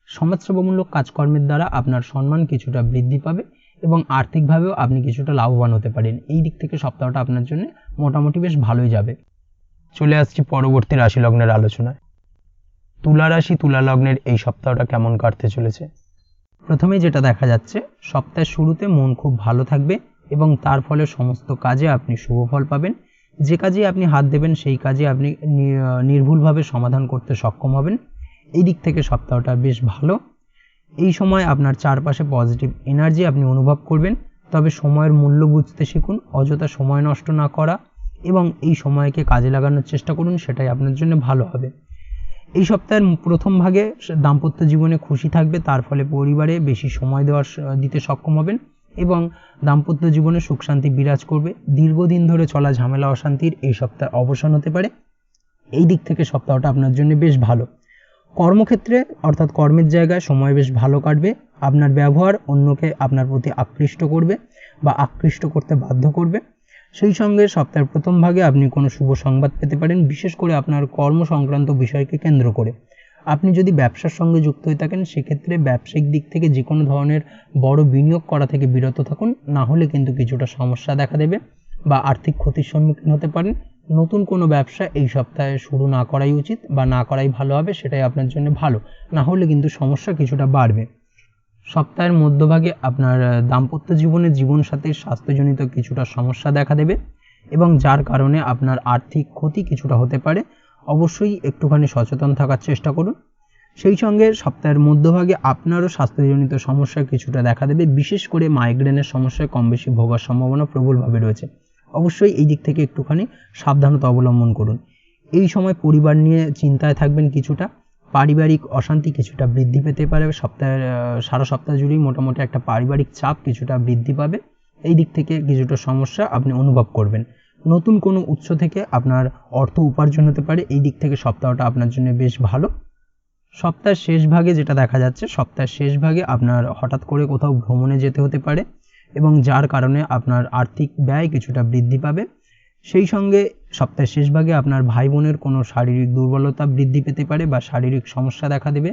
সমাজসেবামূলক কাজকর্মের দ্বারা আপনার সম্মান কিছুটা বৃদ্ধি পাবে এবং আর্থিকভাবেও আপনি কিছুটা লাভবান হতে পারেন। এই দিক থেকে সপ্তাহটা আপনার জন্য মোটামুটি বেশ ভালোই যাবে। চলে আসছি পরবর্তী রাশি লগ্নের আলোচনায়। তুলা রাশি তুলা লগ্নের এই সপ্তাহটা কেমন কাটতে চলেছে? প্রথমেই যেটা দেখা যাচ্ছে, সপ্তাহের শুরুতে মন খুব ভালো থাকবে এবং তার ফলে সমস্ত কাজে আপনি শুভ ফল পাবেন। যে কাজে আপনি হাত দেবেন সেই কাজে আপনি নির্ভুলভাবে সমাধান করতে সক্ষম হবেন। এই দিক থেকে সপ্তাহটা বেশ ভালো। এই সময় আপনার চারপাশে পজিটিভ এনার্জি আপনি অনুভব করবেন। তবে সময়ের মূল্য বুঝতে শিখুন, অযথা সময় নষ্ট না করা এবং এই সময়কে কাজে লাগানোর চেষ্টা করুন, সেটাই আপনার জন্য ভালো হবে। এই সপ্তাহের প্রথম ভাগে দাম্পত্য জীবনে খুশি থাকবে, তার ফলে পরিবারে বেশি সময় দিতে সক্ষম হবেন এবং দাম্পত্য জীবনে সুখ শান্তি বিরাজ করবে। দীর্ঘদিন ধরে চলা ঝামেলা অশান্তির এই সপ্তাহে অবসান হতে পারে। এই দিক থেকে সপ্তাহটা আপনার জন্য বেশ ভালো। কর্মক্ষেত্রে অর্থাৎ কর্মের জায়গায় সময় বেশ ভালো কাটবে। আপনার ব্যবহার অন্যকে আপনার প্রতি আকৃষ্ট করবে বা আকৃষ্ট করতে বাধ্য করবে। সেই সঙ্গে সপ্তাহের প্রথম ভাগে আপনি কোনো শুভ সংবাদ পেতে পারেন, বিশেষ করে আপনার কর্ম সংক্রান্ত বিষয়কে কেন্দ্র করে। আপনি যদি ব্যবসার সঙ্গে যুক্ত হয়ে থাকেন সেক্ষেত্রে ব্যবসায়িক দিক থেকে যে কোনো ধরনের বড় বিনিয়োগ করা থেকে বিরত থাকুন, না হলে কিন্তু কিছুটা সমস্যা দেখা দেবে বা আর্থিক ক্ষতির সম্মুখীন হতে পারেন। নতুন কোনো ব্যবসা এই সপ্তাহে শুরু না করাই উচিত বা না করাই ভালো হবে, সেটাই আপনার জন্য ভালো, না হলে কিন্তু সমস্যা কিছুটা বাড়বে। সপ্তাহের মধ্যভাগে আপনার দাম্পত্য জীবনে জীবনসাথীর স্বাস্থ্যজনিত কিছুটা সমস্যা দেখা দেবে এবং যার কারণে আপনার আর্থিক ক্ষতি কিছুটা হতে পারে। অবশ্যই একটুখানি সচেতন থাকার চেষ্টা করুন। সেই সঙ্গে সপ্তাহের মধ্যভাগে আপনারও স্বাস্থ্যজনিত সমস্যা কিছুটা দেখা দেবে, বিশেষ করে মাইগ্রেনের সমস্যায় কম বেশি ভোগার সম্ভাবনা প্রবলভাবে রয়েছে। অবশ্যই এই দিক থেকে একটুখানি সাবধানতা অবলম্বন করুন। এই সময় পরিবার নিয়ে চিন্তায় থাকবেন কিছুটা, পারিবারিক অশান্তি কিছুটা বৃদ্ধি পেতে পারে। সারা সপ্তাহ জুড়েই মোটামুটি একটা পারিবারিক চাপ কিছুটা বৃদ্ধি পাবে। এই দিক থেকে কিছুটা সমস্যা আপনি অনুভব করবেন। নতুন কোনো উৎস থেকে আপনার অর্থ উপার্জন হতে পারে, এই দিক থেকে সপ্তাহটা আপনার জন্য বেশ ভালো। সপ্তাহের শেষ ভাগে যেটা দেখা যাচ্ছে, সপ্তাহের শেষ ভাগে আপনার হঠাৎ করে কোথাও ভ্রমণে যেতে হতে পারে এবং যার কারণে আপনার আর্থিক ব্যয় কিছুটা বৃদ্ধি পাবে। সেই সঙ্গে সপ্তাহের শেষ ভাগে আপনার ভাই বোনের কোনো শারীরিক দুর্বলতা বৃদ্ধি পেতে পারে বা শারীরিক সমস্যা দেখা দেবে।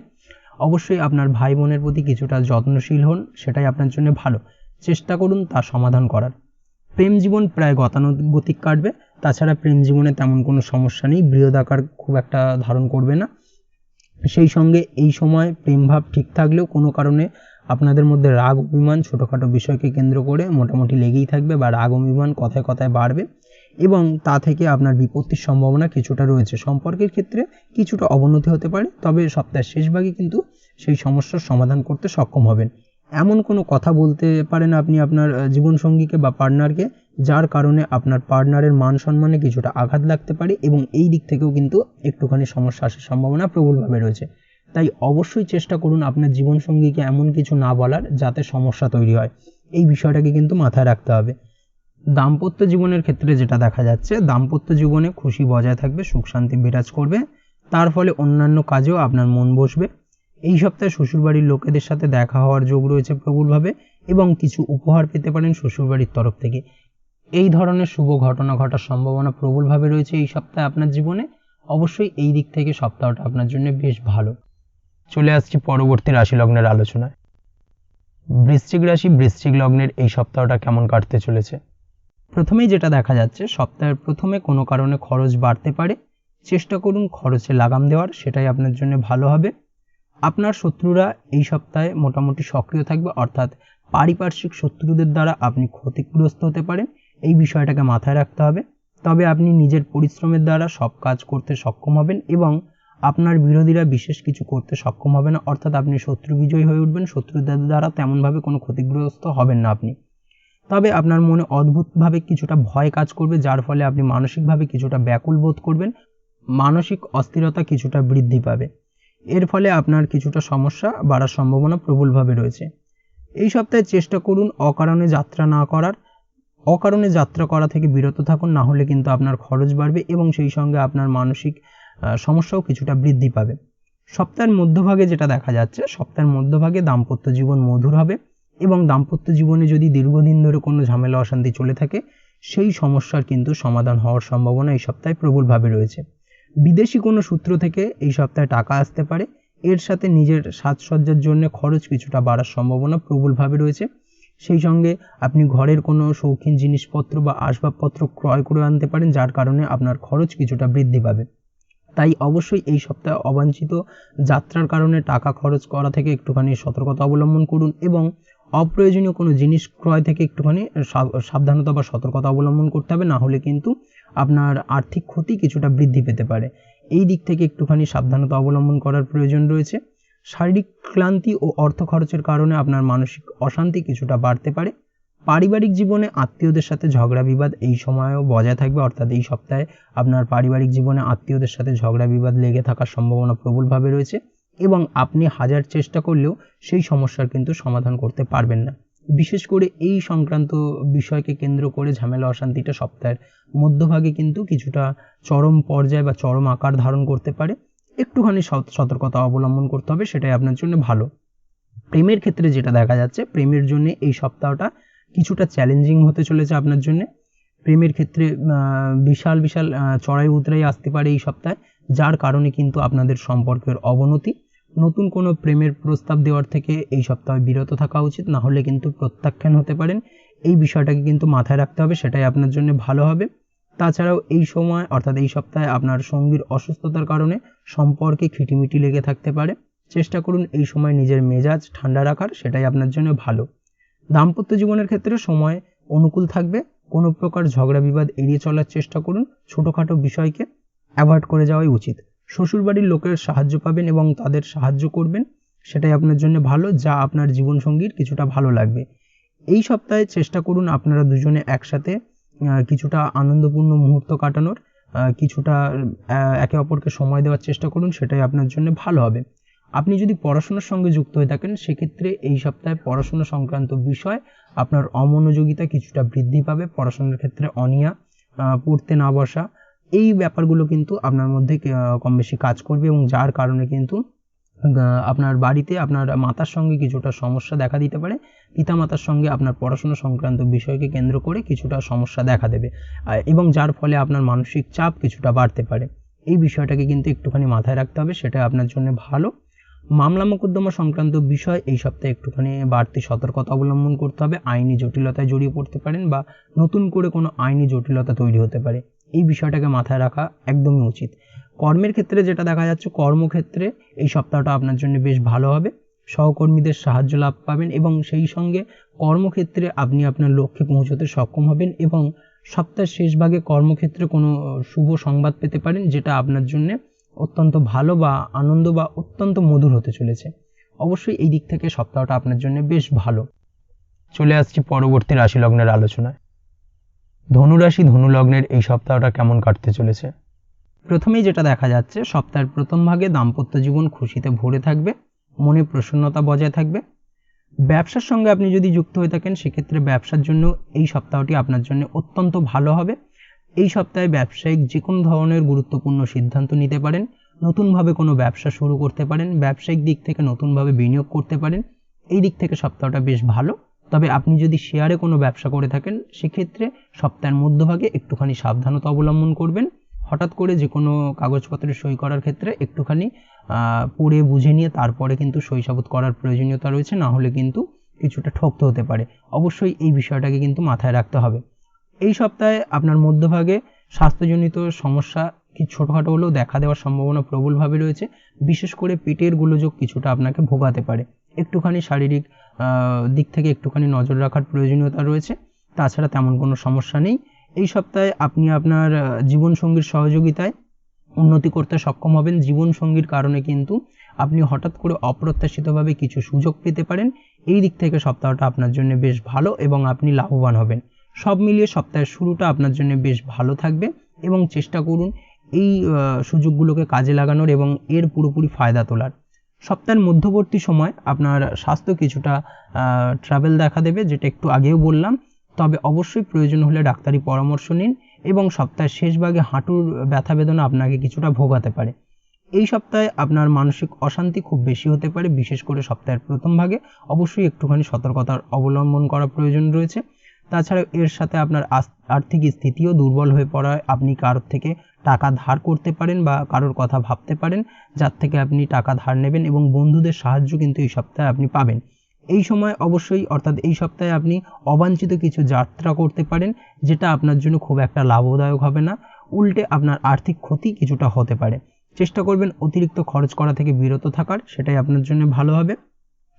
অবশ্যই আপনার ভাই বোনের প্রতি কিছুটা যত্নশীল হন, সেটাই আপনার জন্য ভালো। চেষ্টা করুন তার সমাধান করার। প্রেম জীবন প্রায় গতানুগতিক কাটবে, তাছাড়া প্রেম জীবনে তেমন কোনো সমস্যা নেই, বৃহদাকার খুব একটা ধারণ করবে না। সেই সঙ্গে এই সময় প্রেমভাব ঠিক থাকলেও কোনো কারণে আপনাদের মধ্যে রাগ অভিমান ছোটোখাটো বিষয়কে কেন্দ্র করে মোটামুটি লেগেই থাকবে বা রাগ অভিমান কথায় কথায় বাড়বে এবং তা থেকে আপনার বিপত্তির সম্ভাবনা কিছুটা রয়েছে। সম্পর্কের ক্ষেত্রে কিছুটা অবনতি হতে পারে, তবে সপ্তাহের শেষ ভাগে কিন্তু সেই সমস্যার সমাধান করতে সক্ষম হবেন। এমন কোনো কথা বলতে পারেন আপনি আপনার জীবনসঙ্গীকে বা পার্টনারকে, যার কারণে আপনার পার্টনারের মান সম্মানে কিছুটা আঘাত লাগতে পারে এবং এই দিক থেকেও কিন্তু একটুখানি সমস্যা আসার সম্ভাবনা প্রবলভাবে রয়েছে। তাই অবশ্যই চেষ্টা করুন আপনার জীবনসঙ্গীকে এমন কিছু না বলার যাতে সমস্যা তৈরি হয়, এই বিষয়টাকে কিন্তু মাথায় রাখতে হবে। দাম্পত্য জীবনের ক্ষেত্রে যেটা দেখা যাচ্ছে, দাম্পত্য জীবনে খুশি বজায় থাকবে, সুখ শান্তি বিরাজ করবে, তার ফলে অন্যান্য কাজেও আপনার মন বসবে। এই সপ্তাহে শ্বশুরবাড়ির লোকেদের সাথে দেখা হওয়ার যোগ রয়েছে প্রবলভাবে এবং কিছু উপহার পেতে পারেন শ্বশুরবাড়ির তরফ থেকে। এই ধরনের শুভ ঘটনা ঘটার সম্ভাবনা প্রবলভাবে রয়েছে এই সপ্তাহে আপনার জীবনে। অবশ্যই এই দিক থেকে সপ্তাহটা আপনার জন্য বেশ ভালো। চলে আসছি পরবর্তী রাশি লগ্নের আলোচনায়। বৃশ্চিক রাশি, বৃশ্চিক লগ্নের এই সপ্তাহটা কেমন কাটতে চলেছে? প্রথমেই যেটা দেখা যাচ্ছে, সপ্তাহের প্রথমে কোনো কারণে খরচ বাড়তে পারে, চেষ্টা করুন খরচে লাগাম দেওয়ার, সেটাই আপনার জন্য ভালো হবে। আপনার শত্রুরা এই সপ্তাহে মোটামুটি সক্রিয় থাকবে, অর্থাৎ পারিপার্শ্বিক শত্রুদের দ্বারা আপনি ক্ষতিগ্রস্ত হতে পারেন, এই বিষয়টাকে মাথায় রাখতে হবে। তবে আপনি নিজের পরিশ্রমের দ্বারা সব কাজ করতে সক্ষম হবেন এবং আপনার বিরোধীরা বিশেষ কিছু করতে সক্ষম হবে না, অর্থাৎ আপনি শত্রু বিজয়ী হয়ে উঠবেন, শত্রুদের দ্বারা তেমনভাবে কোনো ক্ষতিগ্রস্ত হবেন না আপনি। তবে আপনার মনে অদ্ভুতভাবে কিছুটা ভয় কাজ করবে, যার ফলে আপনি মানসিকভাবে কিছুটা ব্যাকুল বোধ করবেন, মানসিক অস্থিরতা কিছুটা বৃদ্ধি পাবে। এর ফলে আপনার কিছুটা সমস্যা বাড়ার সম্ভাবনা প্রবলভাবে রয়েছে। এই সপ্তাহে চেষ্টা করুন অকারণে যাত্রা না করার, অকারণে যাত্রা করা থেকে বিরত থাকুন, না হলে কিন্তু আপনার খরচ বাড়বে এবং সেই সঙ্গে আপনার মানসিক সমস্যাও কিছুটা বৃদ্ধি পাবে। সপ্তাহের মধ্যভাগে যেটা দেখা যাচ্ছে, সপ্তাহের মধ্যভাগে দাম্পত্য জীবন মধুর হবে এবং দাম্পত্য জীবনে যদি দীর্ঘদিন ধরে কোনো ঝামেলা অশান্তি চলে থাকে, সেই সমস্যার কিন্তু সমাধান হওয়ার সম্ভাবনা এই সপ্তাহে প্রবলভাবে রয়েছে। বিদেশি কোনো সূত্র থেকে এই সপ্তাহে টাকা আসতে পারে, এর সাথে নিজের সাজসজ্জার জন্য খরচ কিছুটা বাড়ার সম্ভাবনা প্রবলভাবে রয়েছে। সেই সঙ্গে আপনি ঘরের কোনো শৌখিন জিনিসপত্র বা আসবাবপত্র ক্রয় করে আনতে পারেন, যার কারণে আপনার খরচ কিছুটা বৃদ্ধি পাবে। তাই অবশ্যই এই সপ্তাহে অবাঞ্ছিত যাত্রার কারণে টাকা খরচ করা থেকে একটুখানি সতর্কতা অবলম্বন করুন এবং অপ্রয়োজনীয় কোনো জিনিস ক্রয় থেকে একটুখানি সাবধানতা বা সতর্কতা অবলম্বন করতে হবে, না হলে কিন্তু আপনার আর্থিক ক্ষতি কিছুটা বৃদ্ধি পেতে পারে। এই দিক থেকে একটুখানি সাবধানতা অবলম্বন করার প্রয়োজন রয়েছে। শারীরিক ক্লান্তি ও অর্থ খরচের কারণে আপনার মানসিক অশান্তি কিছুটা বাড়তে পারে। পারিবারিক জীবনে আত্মীয়দের সাথে ঝগড়া বিবাদ এই সময়ও বজায় থাকবে, অর্থাৎ এই সপ্তাহে আপনার পারিবারিক জীবনে আত্মীয়দের সাথে ঝগড়া বিবাদ লেগে থাকার সম্ভাবনা প্রবলভাবে রয়েছে এবং আপনি হাজার চেষ্টা করলেও সেই সমস্যার কিন্তু সমাধান করতে পারবেন না। বিশেষ করে এই সংক্রান্ত বিষয়কে কেন্দ্র করে ঝামেলা অশান্তিটা সপ্তাহের মধ্যভাগে কিন্তু কিছুটা চরম পর্যায়ে বা চরম আকার ধারণ করতে পারে। একটুখানি সতর্কতা অবলম্বন করতে হবে, সেটাই আপনার জন্য ভালো। প্রেমের ক্ষেত্রে যেটা দেখা যাচ্ছে, প্রেমের জন্য এই সপ্তাহটা কিছুটা চ্যালেঞ্জিং হতে চলেছে আপনার জন্য। প্রেমের ক্ষেত্রে বিশাল বিশাল চড়াই উতরাই আসতে পারে এই সপ্তাহে, যার কারণে কিন্তু আপনাদের সম্পর্কের অবনতি। নতুন কোনো প্রেমের প্রস্তাব দেওয়ার থেকে এই সপ্তাহে বিরত থাকা উচিত, না হলে কিন্তু প্রত্যাখ্যান হতে পারেন। এই বিষয়টাকে কিন্তু মাথায় রাখতে হবে, সেটাই আপনার জন্য ভালো হবে। তাছাড়াও এই সময় অর্থাৎ এই সপ্তাহে আপনার সঙ্গীর অসুস্থতার কারণে সম্পর্কে খিটিমিটি লেগে থাকতে পারে। চেষ্টা করুন এই সময় নিজের মেজাজ ঠান্ডা রাখার, সেটাই আপনার জন্য ভালো। দাম্পত্য জীবনের ক্ষেত্রে সময় অনুকূল থাকবে। কোনো প্রকার ঝগড়া বিবাদ এড়িয়ে চলার চেষ্টা করুন, ছোটোখাটো বিষয়কে অ্যাভয়েড করে যাওয়াই উচিত। শ্বশুরবাড়ির লোকের সাহায্য পাবেন এবং তাদের সাহায্য করবেন, সেটাই আপনার জন্য ভালো, যা আপনার জীবনসঙ্গীর কিছুটা ভালো লাগবে। এই সপ্তাহে চেষ্টা করুন আপনারা দুজনে একসাথে কিছুটা আনন্দপূর্ণ মুহূর্ত কাটানোর, কিছুটা একে অপরকে সময় দেওয়ার চেষ্টা করুন, সেটাই আপনার জন্য ভালো হবে। আপনি যদি পড়াশোনার সঙ্গে যুক্ত হয়ে থাকেন, সেক্ষেত্রে এই সপ্তাহে পড়াশোনা সংক্রান্ত বিষয় আপনার অমনোযোগিতা কিছুটা বৃদ্ধি পাবে। পড়াশোনার ক্ষেত্রে অনীহা, পড়তে না বসা, এই ব্যাপারগুলো কিন্তু আপনার মধ্যে কম বেশি কাজ করবে এবং যার কারণে কিন্তু আপনার বাড়িতে আপনার মাতার সঙ্গে কিছুটা সমস্যা দেখা দিতে পারে। পিতামাতার সঙ্গে আপনার পড়াশোনা সংক্রান্ত বিষয়কে কেন্দ্র করে কিছুটা সমস্যা দেখা দেবে এবং যার ফলে আপনার মানসিক চাপ কিছুটা বাড়তে পারে। এই বিষয়টাকে কিন্তু একটুখানি মাথায় রাখতে হবে, সেটা আপনার জন্য ভালো। মামলা মোকদ্দমা সংক্রান্ত বিষয় এই সপ্তাহে একটুখানি বাড়তি সতর্কতা অবলম্বন করতে হবে। আইনি জটিলতায় জড়িয়ে পড়তে পারেন বা নতুন করে কোনো আইনি জটিলতা তৈরি হতে পারে, এই বিষয়টাকে মাথায় রাখা একদমই উচিত। কর্মের ক্ষেত্রে যেটা দেখা যাচ্ছে, কর্মক্ষেত্রে এই সপ্তাহটা আপনার জন্য বেশ ভালো হবে। সহকর্মীদের সাহায্য লাভ পাবেন এবং সেই সঙ্গে কর্মক্ষেত্রে আপনি আপনার লক্ষ্যে পৌঁছতে সক্ষম হবেন এবং সপ্তাহের শেষ ভাগে কর্মক্ষেত্রে কোনো শুভ সংবাদ পেতে পারেন, যেটা আপনার জন্য অত্যন্ত ভালো বা আনন্দ বা অত্যন্ত মধুর হতে চলেছে। অবশ্যই এই দিক থেকে সপ্তাহটা আপনার জন্য বেশ ভালো। চলে আসছি পরবর্তী রাশি লগ্নের আলোচনায়। ধনুরাশি ধনু লগ্নের এই সপ্তাহটা কেমন কাটতে চলেছে? প্রথমেই যেটা দেখা যাচ্ছে, সপ্তাহের প্রথম ভাগে দাম্পত্য জীবন খুশিতে ভরে থাকবে, মনে প্রসন্নতা বজায় থাকবে। ব্যবসার সঙ্গে আপনি যদি যুক্ত হয়ে থাকেন, সেক্ষেত্রে ব্যবসার জন্য এই সপ্তাহটি আপনার জন্য অত্যন্ত ভালো হবে। এই সপ্তাহে ব্যবসায়িক যে কোনো ধরনের গুরুত্বপূর্ণ সিদ্ধান্ত নিতে পারেন, নতুনভাবে কোনো ব্যবসা শুরু করতে পারেন, ব্যবসায়িক দিক থেকে নতুনভাবে বিনিয়োগ করতে পারেন। এই দিক থেকে সপ্তাহটা বেশ ভালো। তবে আপনি যদি শেয়ারে কোনো ব্যবসা করে থাকেন, সেক্ষেত্রে সপ্তাহের মধ্যভাগে একটুখানি সাবধানতা অবলম্বন করবেন। হঠাৎ করে যে কোনো কাগজপত্রে সই করার ক্ষেত্রে একটুখানি পড়ে বুঝে নিয়ে তারপরে কিন্তু সই সাবুত করার প্রয়োজনীয়তা রয়েছে, না হলে কিন্তু কিছুটা ঠকতে হতে পারে। অবশ্যই এই বিষয়টাকে কিন্তু মাথায় রাখতে হবে। এই সপ্তাহে আপনার মধ্যভাগে স্বাস্থ্যজনিত সমস্যা কি ছোটোখাটো হলেও দেখা দেওয়ার সম্ভাবনা প্রবলভাবে রয়েছে। বিশেষ করে পেটের গোলযোগ কিছুটা আপনাকে ভোগাতে পারে। একটুখানি শারীরিক দিক থেকে একটুখানি নজর রাখার প্রয়োজনীয়তা রয়েছে। তাছাড়া তেমন কোনো সমস্যা নেই। এই সপ্তাহে আপনি আপনার জীবনসঙ্গীর সহযোগিতায় উন্নতি করতে সক্ষম হবেন। জীবনসঙ্গীর কারণে কিন্তু আপনি হঠাৎ করে অপ্রত্যাশিতভাবে কিছু সুযোগ পেতে পারেন। এই দিক থেকে সপ্তাহটা আপনার জন্য বেশ ভালো এবং আপনি লাভবান হবেন। সব মিলিয়ে সপ্তাহের শুরুটা আপনার জন্য বেশ ভালো থাকবে এবং চেষ্টা করুন এই সুযোগগুলোকে কাজে লাগানোর এবং এর পুরোপুরি ফায়দা তোলার। সপ্তাহের মধ্যবর্তী সময় আপনার স্বাস্থ্য কিছুটা ট্রাভেল দেখা দেবে, যেটা একটু আগেও বললাম। তবে অবশ্যই প্রয়োজন হলে ডাক্তারি পরামর্শ নিন এবং সপ্তাহের শেষ ভাগে হাঁটুর ব্যথা বেদনা আপনাকে কিছুটা ভোগাতে পারে। এই সপ্তাহে আপনার মানসিক অশান্তি খুব বেশি হতে পারে, বিশেষ করে সপ্তাহের প্রথম ভাগে। অবশ্যই একটুখানি সতর্কতার অবলম্বন করা প্রয়োজন রয়েছে। তাছাড়া এর সাথে আপনার আর্থিক স্থিতিও দুর্বল হয়ে পড়ায় আপনি কারোর থেকে টাকা ধার করতে পারেন বা কারোর কথা ভাবতে পারেন, যার থেকে আপনি টাকা ধার নেবেন এবং বন্ধুদের সাহায্য কিন্তু এই সপ্তাহে আপনি পাবেন। এই সময় অবশ্যই অর্থাৎ এই সপ্তাহে আপনি অবাঞ্ছিত কিছু যাত্রা করতে পারেন, যেটা আপনার জন্য খুব একটা লাভদায়ক হবে না, উল্টে আপনার আর্থিক ক্ষতি কিছুটা হতে পারে। চেষ্টা করবেন অতিরিক্ত খরচ করা থেকে বিরত থাকার, সেটাই আপনার জন্য ভালো হবে।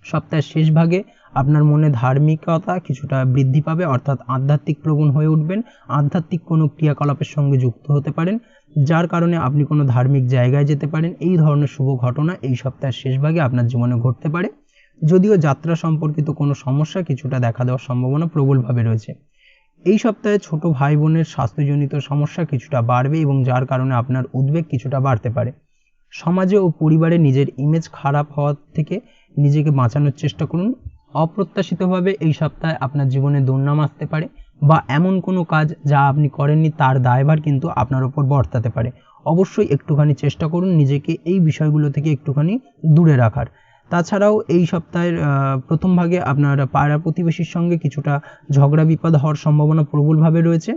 সপ্তাহের শেষ ভাগে আপনার মনে ধার্মিকতা কিছুটা বৃদ্ধি পাবে, অর্থাৎ আধ্যাত্মিক প্রবণ হয়ে উঠবেন। আধ্যাত্মিক কোনো ক্রিয়াকলাপের সঙ্গে যুক্ত হতে পারেন, যার কারণে আপনি কোনো ধার্মিক জায়গায় যেতে পারেন। এই ধরনের শুভ ঘটনা এই সপ্তাহের শেষ ভাগে আপনার জীবনে ঘটতে পারে। যদিও যাত্রা সম্পর্কিত কোনো সমস্যা কিছুটা দেখা দেওয়ার সম্ভাবনা প্রবলভাবে রয়েছে। এই সপ্তাহে ছোট ভাই বোনের স্বাস্থ্যজনিত সমস্যা কিছুটা বাড়বে এবং যার কারণে আপনার উদ্বেগ কিছুটা বাড়তে পারে। সমাজে ও পরিবারে নিজের ইমেজ খারাপ হওয়ার থেকে নিজেকে বাঁচানোর চেষ্টা করুন। অপ্রত্যাশিতভাবে এই সপ্তাহে আপনার জীবনে দুর্নাম আসতে পারে বা এমন কোনো কাজ যা আপনি করেননি তার দায়ভার কিন্তু আপনার উপর বর্তাতে পারে। অবশ্যই একটুখানি চেষ্টা করুন নিজেকে এই বিষয়গুলো থেকে একটুখানি দূরে রাখার। তাছাড়াও এই সপ্তাহের প্রথম ভাগে আপনার পাড়া প্রতিবেশীর সঙ্গে কিছুটা ঝগড়া বিবাদ হওয়ার সম্ভাবনা প্রবলভাবে রয়েছে।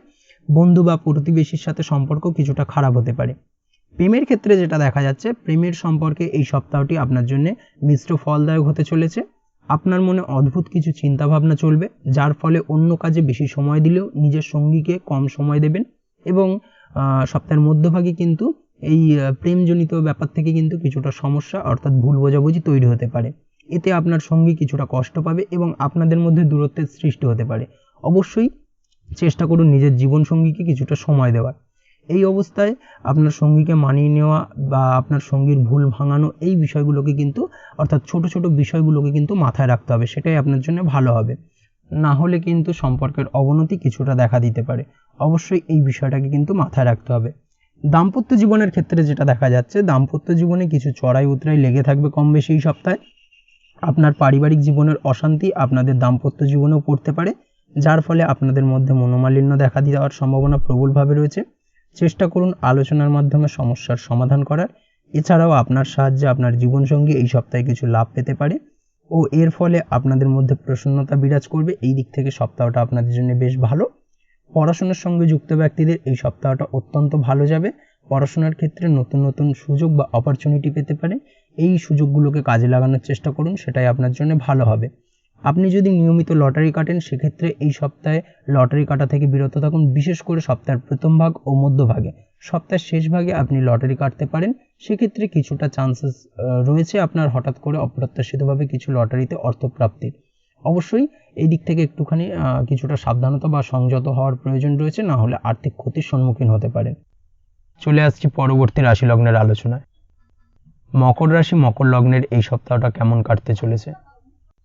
বন্ধু বা প্রতিবেশীর সাথে সম্পর্ক কিছুটা খারাপ হতে পারে। প্রেমের ক্ষেত্রে যেটা দেখা যাচ্ছে, প্রেমের সম্পর্কে এই সপ্তাহটি আপনার জন্য মিশ্র ফলদায়ক হতে চলেছে। আপনার মনে অদ্ভুত কিছু চিন্তাভাবনা চলবে, যার ফলে অন্য কাজে বেশি সময় দিলেও নিজের সঙ্গীকে কম সময় দেবেন এবং সপ্তাহের মধ্যভাগে কিন্তু এই প্রেমজনিত ব্যাপার থেকে কিন্তু কিছুটা সমস্যা অর্থাৎ ভুল বোঝাবুঝি তৈরি হতে পারে। এতে আপনার সঙ্গী কিছুটা কষ্ট পাবে এবং আপনাদের মধ্যে দূরত্বের সৃষ্টি হতে পারে। অবশ্যই চেষ্টা করুন নিজের জীবনসঙ্গীকে কিছুটা সময় দেওয়ার। এই অবস্থায় আপনার সঙ্গীকে মানিয়ে নেওয়া বা আপনার সঙ্গীর ভুল ভাঙানো, এই বিষয়গুলোকে কিন্তু অর্থাৎ ছোট ছোট বিষয়গুলোকে কিন্তু মাথায় রাখতে হবে, সেটাই আপনার জন্য ভালো হবে। না হলে কিন্তু সম্পর্কের অবনতি কিছুটা দেখা দিতে পারে। অবশ্যই এই বিষয়টাকে কিন্তু মাথায় রাখতে হবে। দাম্পত্য জীবনের ক্ষেত্রে যেটা দেখা যাচ্ছে, দাম্পত্য জীবনে কিছু চড়াই উতরাই লেগে থাকবে কম বেশি এই সপ্তাহে। আপনার পারিবারিক জীবনের অশান্তি আপনাদের দাম্পত্য জীবনেও পড়তে পারে, যার ফলে আপনাদের মধ্যে মনোমালিন্য দেখা দেওয়ার সম্ভাবনা প্রবলভাবে রয়েছে। চেষ্টা করুন আলোচনার মাধ্যমে সমস্যার সমাধান করার। এছাড়াও আপনার সাহায্যে আপনার জীবনসঙ্গী এই সপ্তাহে কিছু লাভ পেতে পারে ও এর ফলে আপনাদের মধ্যে প্রসন্নতা বিরাজ করবে। এই দিক থেকে সপ্তাহটা আপনাদের জন্য বেশ ভালো। পড়াশোনার সঙ্গে যুক্ত ব্যক্তিদের এই সপ্তাহটা অত্যন্ত ভালো যাবে। পড়াশোনার ক্ষেত্রে নতুন নতুন সুযোগ বা অপরচুনিটি পেতে পারে। এই সুযোগগুলোকে কাজে লাগানোর চেষ্টা করুন, সেটাই আপনার জন্য ভালো হবে। আপনি যদি নিয়মিত লটারি কাটেন, সেক্ষেত্রে এই সপ্তাহে লটারি কাটা থেকে বিরত থাকুন, বিশেষ করে সপ্তাহের প্রথম ভাগ ও মধ্যভাগে। সপ্তাহের শেষ ভাগে আপনি লটারি কাটতে পারেন, সেক্ষেত্রে কিছুটা চান্সেস রয়েছে আপনার হঠাৎ করে অপ্রত্যাশিতভাবে কিছু লটারিতে অর্থপ্রাপ্তির। অবশ্যই এই দিক থেকে একটুখানি কিছুটা সাবধানতা বা সংযত হওয়ার প্রয়োজন রয়েছে, না হলে আর্থিক ক্ষতির সম্মুখীন হতে পারেন। চলে আসছি পরবর্তী রাশি লগ্নের আলোচনায়। মকর রাশি মকর লগ্নের এই সপ্তাহটা কেমন কাটতে চলেছে?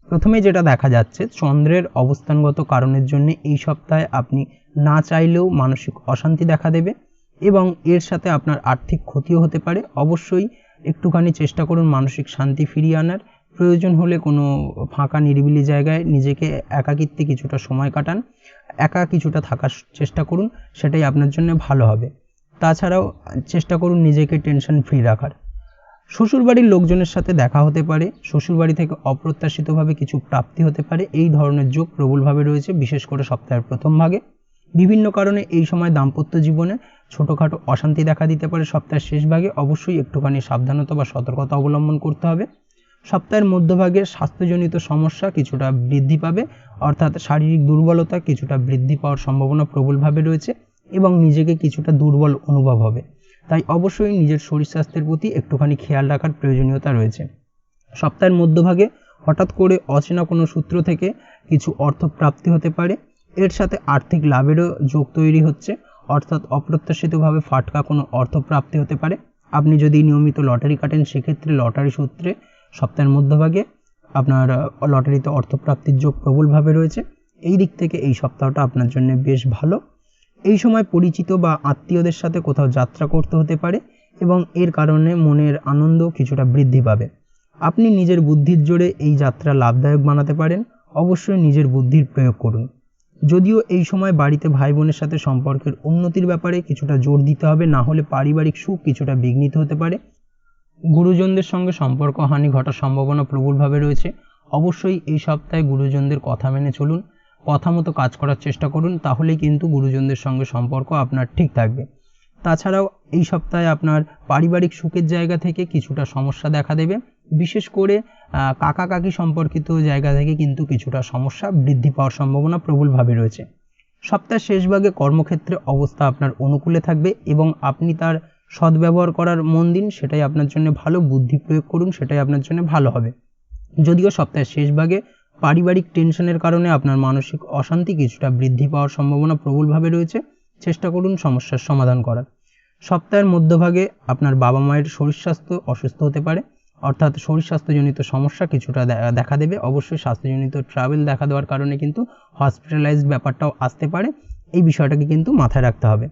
প্রথমে যেটা দেখা যাচ্ছে, চন্দ্রের অবস্থানগত কারণের জন্য এই সপ্তাহে আপনি না চাইলেও মানসিক অশান্তি দেখা দেবে এবং এর সাথে আপনার আর্থিক ক্ষতিও হতে পারে। অবশ্যই একটুখানি চেষ্টা করুন মানসিক শান্তি ফিরিয়ে আনার। প্রয়োজন হলে কোনো ফাঁকা নিরিবিলি জায়গায় নিজেকে একাকিত্বে কিছুটা সময় কাটান, একা কিছুটা থাকার চেষ্টা করুন, সেটাই আপনার জন্য ভালো হবে। তাছাড়াও চেষ্টা করুন নিজেকে টেনশন ফ্রি রাখার। শ্বশুরবাড়ির লোকজনের সাথে দেখা হতে পারে, শ্বশুরবাড়ি থেকে অপ্রত্যাশিতভাবে কিছু প্রাপ্তি হতে পারে। এই ধরনের যোগ প্রবলভাবে রয়েছে, বিশেষ করে সপ্তাহের প্রথম ভাগে। বিভিন্ন কারণে এই সময় দাম্পত্য জীবনে ছোটোখাটো অশান্তি দেখা দিতে পারে সপ্তাহের শেষ ভাগে। অবশ্যই একটুখানি সাবধানতা বা সতর্কতা অবলম্বন করতে হবে। সপ্তাহের মধ্যভাগে স্বাস্থ্যজনিত সমস্যা কিছুটা বৃদ্ধি পাবে, অর্থাৎ শারীরিক দুর্বলতা কিছুটা বৃদ্ধি পাওয়ার সম্ভাবনা প্রবলভাবে রয়েছে এবং নিজেকে কিছুটা দুর্বল অনুভব হবে। তাই অবশ্যই নিজের শরীর স্বাস্থ্যের প্রতি একটুখানি খেয়াল রাখার প্রয়োজনীয়তা রয়েছে। সপ্তাহের মধ্যভাগে হঠাৎ করে অচেনা কোনো সূত্র থেকে কিছু অর্থ প্রাপ্তি হতে পারে, এর সাথে আর্থিক লাভেরও যোগ তৈরি হচ্ছে, অর্থাৎ অপ্রত্যাশিতভাবে ফাটকা কোনো অর্থ প্রাপ্তি হতে পারে। আপনি যদি নিয়মিত লটারি কাটেন, সেক্ষেত্রে লটারি সূত্রে সপ্তাহের মধ্যভাগে আপনার লটারিতে অর্থপ্রাপ্তির যোগ প্রবলভাবে রয়েছে। এই দিক থেকে এই সপ্তাহটা আপনার জন্য বেশ ভালো। এই সময় পরিচিত বা আত্মীয়দের সাথে কোথাও যাত্রা করতে হতে পারে এবং এর কারণে মনের আনন্দ কিছুটা বৃদ্ধি পাবে। আপনি নিজের বুদ্ধির জোরে এই যাত্রা লাভদায়ক বানাতে পারেন। অবশ্যই নিজের বুদ্ধির প্রয়োগ করুন। যদিও এই সময় বাড়িতে ভাই বোনের সাথে সম্পর্কের উন্নতির ব্যাপারে কিছুটা জোর দিতে হবে, না হলে পারিবারিক সুখ কিছুটা বিঘ্নিত হতে পারে। গুরুজনদের সঙ্গে সম্পর্ক হানি ঘটার সম্ভাবনা প্রবলভাবে রয়েছে। অবশ্যই এই সপ্তাহে গুরুজনদের কথা মেনে চলুন, কথা মতো কাজ করার চেষ্টা করুন, তাহলেই কিন্তু গুরুজনদের সঙ্গে সম্পর্ক আপনার ঠিক থাকবে। তাছাড়াও এই সপ্তাহে আপনার পারিবারিক সুখের জায়গা থেকে কিছুটা সমস্যা দেখা দেবে, বিশেষ করে কাকা কাকি সম্পর্কিত জায়গা থেকে কিন্তু কিছুটা সমস্যা বৃদ্ধি পাওয়ার সম্ভাবনা প্রবলভাবে রয়েছে। সপ্তাহের শেষ ভাগে কর্মক্ষেত্রে অবস্থা আপনার অনুকূলে থাকবে এবং আপনি তার সদ্ব্যবহার করার মন দিন, সেটাই আপনার জন্য ভালো। বুদ্ধি প্রয়োগ করুন, সেটাই আপনার জন্য ভালো হবে। যদিও সপ্তাহের শেষ ভাগে পারিবারিক টেনশনের কারণে আপনার মানসিক অশান্তি কিছুটা বৃদ্ধি পাওয়ার সম্ভাবনা প্রবলভাবে রয়েছে, চেষ্টা করুন সমস্যার সমাধান করার। সপ্তাহের মধ্যভাগে আপনার বাবা মায়ের শরীর স্বাস্থ্য অসুস্থ হতে পারে, অর্থাৎ শরীর স্বাস্থ্যজনিত সমস্যা কিছুটা দেখা দেবে। অবশ্যই স্বাস্থ্যজনিত ট্রাভেল দেখা দেওয়ার কারণে কিন্তু হসপিটালাইজড ব্যাপারটাও আসতে পারে, এই বিষয়টাকে কিন্তু মাথায় রাখতে হবে।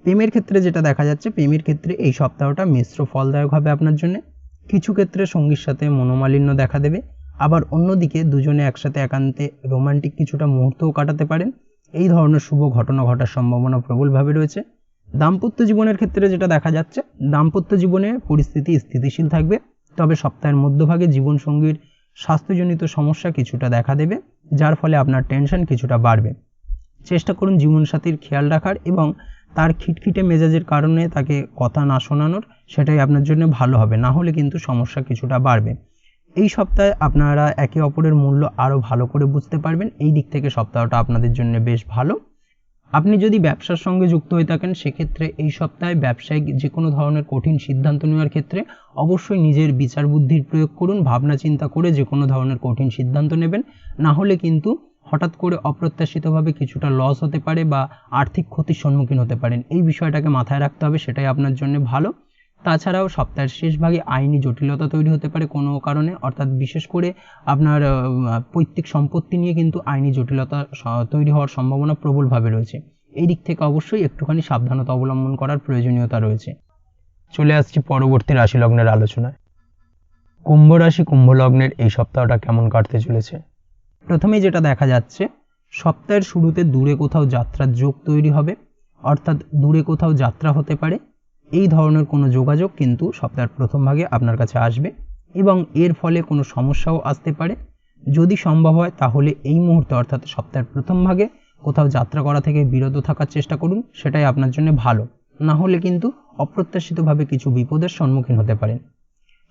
প্রেমের ক্ষেত্রে যেটা দেখা যাচ্ছে, প্রেমের ক্ষেত্রে এই সপ্তাহটা মিশ্র ফলদায়ক হবে আপনার জন্য। কিছু ক্ষেত্রে সঙ্গীর সাথে মনোমালিন্য দেখা দেবে, আবার অন্যদিকে দুজনে একসাথে একান্তে রোমান্টিক কিছুটা মুহূর্তও কাটাতে পারেন। এই ধরনের শুভ ঘটনা ঘটার সম্ভাবনা প্রবলভাবে রয়েছে। দাম্পত্য জীবনের ক্ষেত্রে যেটা দেখা যাচ্ছে, দাম্পত্য জীবনে পরিস্থিতি স্থিতিশীল থাকবে, তবে সপ্তাহের মধ্যভাগে জীবনসঙ্গীর স্বাস্থ্যজনিত সমস্যা কিছুটা দেখা দেবে, যার ফলে আপনার টেনশন কিছুটা বাড়বে। চেষ্টা করুন জীবনসাথীর খেয়াল রাখার এবং তার খিটখিটে মেজাজের কারণে তাকে কথা না শোনানোর, সেটাই আপনার জন্য ভালো হবে, না হলে কিন্তু সমস্যা কিছুটা বাড়বে। এই সপ্তাহে আপনারা একে অপরের মূল্য আরও ভালো করে বুঝতে পারবেন, এই দিক থেকে সপ্তাহটা আপনাদের জন্য বেশ ভালো। আপনি যদি ব্যবসার সঙ্গে যুক্ত হয়ে থাকেন সেক্ষেত্রে এই সপ্তাহে ব্যবসায়িক যে কোনো ধরনের কঠিন সিদ্ধান্ত নেওয়ার ক্ষেত্রে অবশ্যই নিজের বিচার বুদ্ধির প্রয়োগ করুন, ভাবনা চিন্তা করে যে কোনো ধরনের কঠিন সিদ্ধান্ত নেবেন, না হলে কিন্তু হঠাৎ করে অপ্রত্যাশিতভাবে কিছুটা লস হতে পারে বা আর্থিক ক্ষতির সম্মুখীন হতে পারেন। এই বিষয়টাকে মাথায় রাখতে হবে, সেটাই আপনার জন্য ভালো। তাছাড়াও সপ্তাহের শেষ ভাগে আইনি জটিলতা তৈরি হতে পারে কোনো কারণে, অর্থাৎ বিশেষ করে আপনার পৈতৃক সম্পত্তি নিয়ে কিন্তু আইনি জটিলতা তৈরি হওয়ার সম্ভাবনা প্রবলভাবে রয়েছে। এই দিক থেকে অবশ্যই একটুখানি সাবধানতা অবলম্বন করার প্রয়োজনীয়তা রয়েছে। চলে আসছি পরবর্তী রাশি লগ্নের আলোচনায়। কুম্ভ রাশি কুম্ভ লগ্নের এই সপ্তাহটা কেমন কাটতে চলেছে? প্রথমেই যেটা দেখা যাচ্ছে, সপ্তাহের শুরুতে দূরে কোথাও যাত্রার যোগ তৈরি হবে, অর্থাৎ দূরে কোথাও যাত্রা হতে পারে। এই ধরনের কোনো যোগাযোগ কিন্তু সপ্তাহের প্রথম ভাগে আপনার কাছে আসবে এবং এর ফলে কোনো সমস্যাও আসতে পারে। যদি সম্ভব হয় তাহলে এই মুহূর্তে অর্থাৎ সপ্তাহের প্রথম ভাগে কোথাও যাত্রা করা থেকে বিরত থাকার চেষ্টা করুন, সেটাই আপনার জন্য ভালো, না হলে কিন্তু অপ্রত্যাশিতভাবে কিছু বিপদের সম্মুখীন হতে পারেন।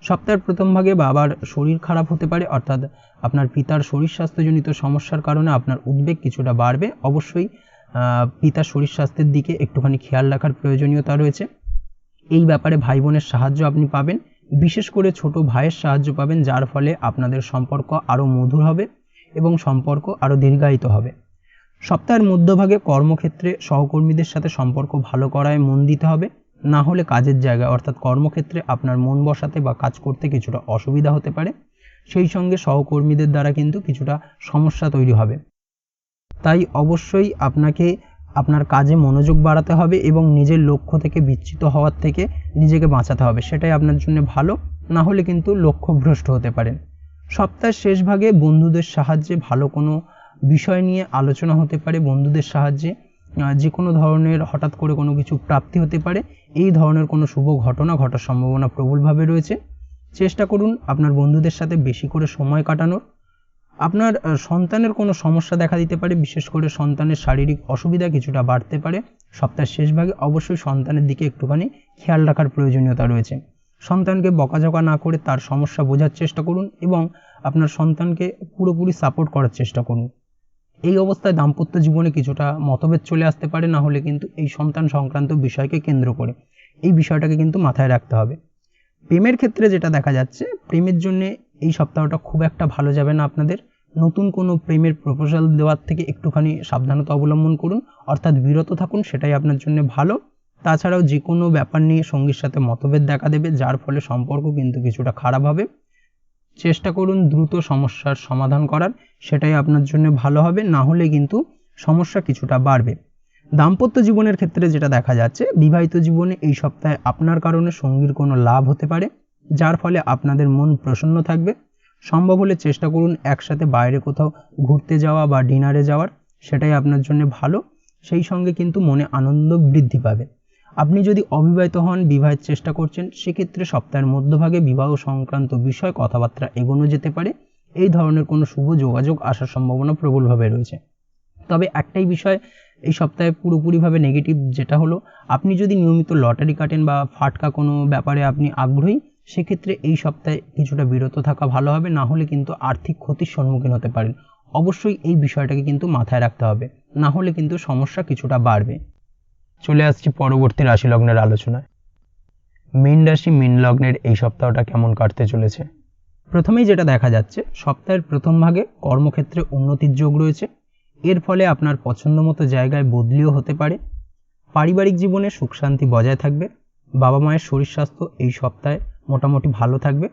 সপ্তাহের প্রথম ভাগে বাবার শরীর খারাপ হতে পারে, অর্থাৎ আপনার পিতার শরীর স্বাস্থ্যজনিত সমস্যার কারণে আপনার উদ্বেগ কিছুটা বাড়বে। অবশ্যই পিতার শরীর স্বাস্থ্যের দিকে একটুখানি খেয়াল রাখার প্রয়োজনীয়তা রয়েছে। এই ব্যাপারে ভাই বোনের সাহায্য আপনি পাবেন, বিশেষ করে ছোট ভাইয়ের সাহায্য পাবেন, যার ফলে আপনাদের সম্পর্ক আরও মধুর হবে এবং সম্পর্ক আরও দীর্ঘায়িত হবে। সপ্তাহের মধ্যভাগে কর্মক্ষেত্রে সহকর্মীদের সাথে সম্পর্ক ভালো করায় মন দিতে হবে, না হলে কাজের জায়গায় অর্থাৎ কর্মক্ষেত্রে আপনার মন বসাতে বা কাজ করতে কিছুটা অসুবিধা হতে পারে। সেই সঙ্গে সহকর্মীদের দ্বারা কিন্তু কিছুটা সমস্যা তৈরি হবে। তাই অবশ্যই আপনাকে আপনার কাজে মনোযোগ বাড়াতে হবে এবং নিজের লক্ষ্য থেকে বিচ্যুত হওয়ার থেকে নিজেকে বাঁচাতে হবে, সেটাই আপনার জন্য ভালো, না হলে কিন্তু লক্ষ্যভ্রষ্ট হতে পারেন। সপ্তাহের শেষ ভাগে বন্ধুদের সাহায্যে ভালো কোনো বিষয় নিয়ে আলোচনা হতে পারে, বন্ধুদের সাহায্যে যে কোনো ধরনের হঠাৎ করে কোনো কিছু প্রাপ্তি হতে পারে। এই ধরনের কোনো শুভ ঘটনা ঘটার সম্ভাবনা প্রবলভাবে রয়েছে। চেষ্টা করুন আপনার বন্ধুদের সাথে বেশি করে সময় কাটানোর। আপনার সন্তানের কোনো সমস্যা দেখা দিতে পারে, বিশেষ করে সন্তানের শারীরিক অসুবিধা কিছুটা বাড়তে পারে। সপ্তাহের শেষ ভাগে অবশ্যই সন্তানের দিকে একটুখানি খেয়াল রাখার প্রয়োজনীয়তা রয়েছে। সন্তানকে বকাঝকা না করে তার সমস্যা বোঝার চেষ্টা করুন এবং আপনার সন্তানকে পুরোপুরি সাপোর্ট করার চেষ্টা করুন। এই অবস্থায় দাম্পত্য জীবনে কিছুটা মতভেদ চলে আসতে পারে, না হলে কিন্তু এই সন্তান সংক্রান্ত বিষয়কে কেন্দ্র করে এই বিষয়টাকে কিন্তু মাথায় রাখতে হবে। প্রেমের ক্ষেত্রে যেটা দেখা যাচ্ছে, প্রেমের জন্য এই সপ্তাহটা খুব একটা ভালো যাবে না আপনাদের। নতুন কোনো প্রেমের প্রপোজাল দেওয়ার থেকে একটুখানি সাবধানতা অবলম্বন করুন, অর্থাৎ বিরত থাকুন, সেটাই আপনার জন্য ভালো। তাছাড়াও যে কোনো ব্যাপার নিয়ে সঙ্গীর সাথে মতভেদ দেখা দেবে, যার ফলে সম্পর্ক কিন্তু কিছুটা খারাপ হবে। চেষ্টা করুন দ্রুত সমস্যার সমাধান করার, সেটাই আপনার জন্য ভালো হবে, না হলে কিন্তু সমস্যা কিছুটা বাড়বে। দাম্পত্য জীবনের ক্ষেত্রে যেটা দেখা যাচ্ছে, বিবাহিত জীবনে এই সপ্তাহে আপনার কারণে সঙ্গীর কোনো লাভ হতে পারে, যার ফলে আপনাদের মন প্রসন্ন থাকবে। সম্ভব হলে চেষ্টা করুন একসাথে বাইরে কোথাও ঘুরতে যাওয়া বা ডিনারে যাওয়ার, সেটাই আপনার জন্য ভালো। সেই সঙ্গে কিন্তু মনে আনন্দ বৃদ্ধি পাবে। আপনি যদি অবিবাহিত হন, বিবাহের চেষ্টা করছেন, সেক্ষেত্রে সপ্তাহের মধ্যভাগে বিবাহ সংক্রান্ত বিষয় কথাবার্তা এগোনো যেতে পারে। এই ধরনের কোনো শুভ যোগাযোগ আসার সম্ভাবনা প্রবলভাবে রয়েছে। তবে একটাই বিষয় এই সপ্তাহে পুরোপুরিভাবে নেগেটিভ, যেটা হলো আপনি যদি নিয়মিত লটারি কাটেন বা ফাটকা কোনো ব্যাপারে আপনি আগ্রহী, সেক্ষেত্রে এই সপ্তাহে কিছুটা বিরত থাকা ভালো হবে, না হলে কিন্তু আর্থিক ক্ষতির সম্মুখীন হতে পারেন। অবশ্যই এই বিষয়টাকে কিন্তু মাথায় রাখতে হবে, না হলে কিন্তু সমস্যা কিছুটা বাড়বে। চলে আসছি পরবর্তী রাশি লগ্নের আলোচনায়। মীন রাশি মীন লগ্নের এই সপ্তাহটা কেমন কাটতে চলেছে? প্রথমেই যেটা দেখা যাচ্ছে, সপ্তাহের প্রথম ভাগে কর্মক্ষেত্রে উন্নতির যোগ রয়েছে। এর ফলে আপনার পছন্দ মতো জায়গায় বদলিও হতে পারে। পারিবারিক জীবনে সুখ শান্তি বজায় থাকবে। বাবা মায়ের শরীর স্বাস্থ্য এই সপ্তাহে মোটামুটি ভালো থাকবে।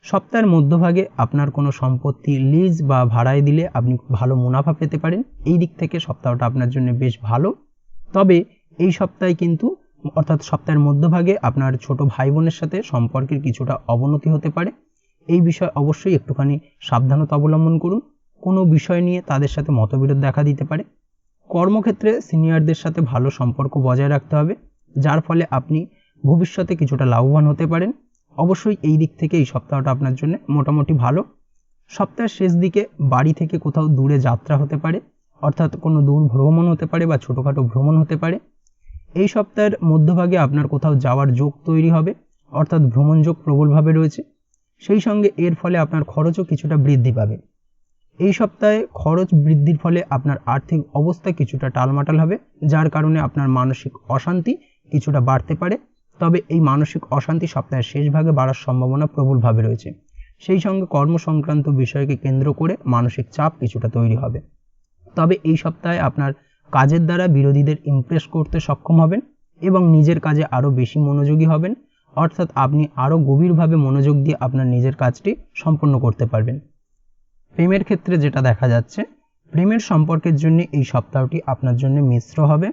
সপ্তাহের মধ্যভাগে আপনার কোনো সম্পত্তি লিজ বা ভাড়ায় দিলে আপনি ভালো মুনাফা পেতে পারেন। এই দিক থেকে সপ্তাহটা আপনার জন্য বেশ ভালো। তবে এই সপ্তাহে কিন্তু অর্থাৎ সপ্তাহের মধ্যভাগে আপনার ছোট ভাই বোনের সাথে সম্পর্কের কিছুটা অবনতি হতে পারে। এই বিষয়ে অবশ্যই একটুখানি সাবধানতা অবলম্বন করুন। কোনো বিষয় নিয়ে তাদের সাথে মতবিরোধ দেখা দিতে পারে। কর্মক্ষেত্রে সিনিয়রদের সাথে ভালো সম্পর্ক বজায় রাখতে হবে, যার ফলে আপনি ভবিষ্যতে কিছুটা লাভবান হতে পারেন। অবশ্যই এই দিক থেকে এই সপ্তাহটা আপনার জন্য মোটামুটি ভালো। সপ্তাহের শেষ দিকে বাড়ি থেকে কোথাও দূরে যাত্রা হতে পারে, অর্থাৎ কোনো দূর ভ্রমণ হতে পারে বা ছোটোখাটো ভ্রমণ হতে পারে। এই সপ্তাহের মধ্যভাগে আপনার কোথাও যাওয়ার যোগ তৈরি হবে, অর্থাৎ ভ্রমণ যোগ প্রবলভাবে রয়েছে। সেই সঙ্গে এর ফলে আপনার খরচও কিছুটা বৃদ্ধি পাবে। এই সপ্তাহে খরচ বৃদ্ধির ফলে আপনার আর্থিক অবস্থা কিছুটা টালমাটাল হবে, যার কারণে আপনার মানসিক অশান্তি কিছুটা বাড়তে পারে। তবে এই মানসিক অশান্তি সপ্তাহের শেষ ভাগে বাড়ার সম্ভাবনা প্রবলভাবে রয়েছে। সেই সঙ্গে কর্ম সংক্রান্ত বিষয়কে কেন্দ্র করে মানসিক চাপ কিছুটা তৈরি হবে। তবে এই সপ্তাহে আপনার কাজের দ্বারা বিরোধীদের ইমপ্রেস করতে সক্ষম হবেন এবং নিজের কাজে আরও বেশি মনোযোগী হবেন, অর্থাৎ আপনি আরও গভীরভাবে মনোযোগ দিয়ে আপনার নিজের কাজটি সম্পন্ন করতে পারবেন। প্রেমের ক্ষেত্রে যেটা দেখা যাচ্ছে, প্রেমের সম্পর্কের জন্য এই সপ্তাহটি আপনার জন্য মিশ্র হবে।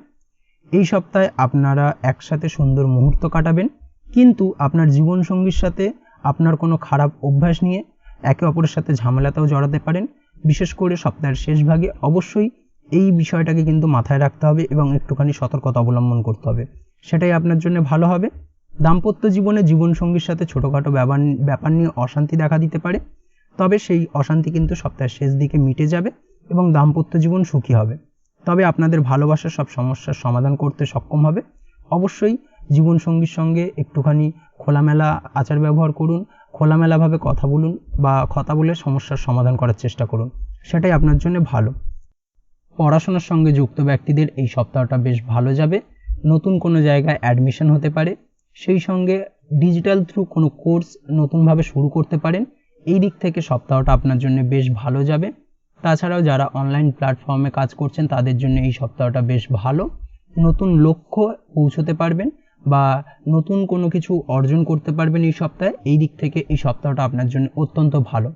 এই সপ্তাহে আপনারা একসাথে সুন্দর মুহূর্ত কাটাবেন, কিন্তু আপনার জীবনসঙ্গীর সাথে আপনার কোনো খারাপ অভ্যাস নিয়ে একে অপরের সাথে ঝামেলাতেও জড়াতে পারেন। বিশেষ করে সপ্তাহের শেষ ভাগে অবশ্যই এই বিষয়টাকে কিন্তু মাথায় রাখতে হবে এবং একটুখানি সতর্কতা অবলম্বন করতে হবে, সেটাই আপনার জন্য ভালো হবে। দাম্পত্য জীবনে জীবনসঙ্গীর সাথে ছোটোখাটো ব্যাপার নিয়ে অশান্তি দেখা দিতে পারে, তবে সেই অশান্তি কিন্তু সপ্তাহের শেষ দিকে মিটে যাবে এবং দাম্পত্য জীবন সুখী হবে। তবে আপনাদের ভালোবাসার সব সমস্যার সমাধান করতে সক্ষম হবে। অবশ্যই জীবনসঙ্গীর সঙ্গে একটুখানি খোলামেলা আচার ব্যবহার করুন, খোলামেলাভাবে কথা বলুন বা কথা বলে সমস্যার সমাধান করার চেষ্টা করুন, সেটাই আপনার জন্য ভালো। পড়াশোনার সঙ্গে যুক্ত ব্যক্তিদের এই সপ্তাহটা বেশ ভালো যাবে। নতুন কোনো জায়গায় অ্যাডমিশন হতে পারে, সেই সঙ্গে ডিজিটাল থ্রু কোনো কোর্স নতুনভাবে শুরু করতে পারেন। এই দিক থেকে সপ্তাহটা আপনার জন্য বেশ ভালো যাবে। তাছাড়াও যারা অনলাইন প্ল্যাটফর্মে কাজ করছেন তাদের জন্য এই সপ্তাহটা বেশ ভালো। নতুন লক্ষ্য পৌঁছতে পারবেন বা নতুন কোনো কিছু অর্জন করতে পারবেন এই সপ্তাহে। এই দিক থেকে এই সপ্তাহটা আপনার জন্য অত্যন্ত ভালো।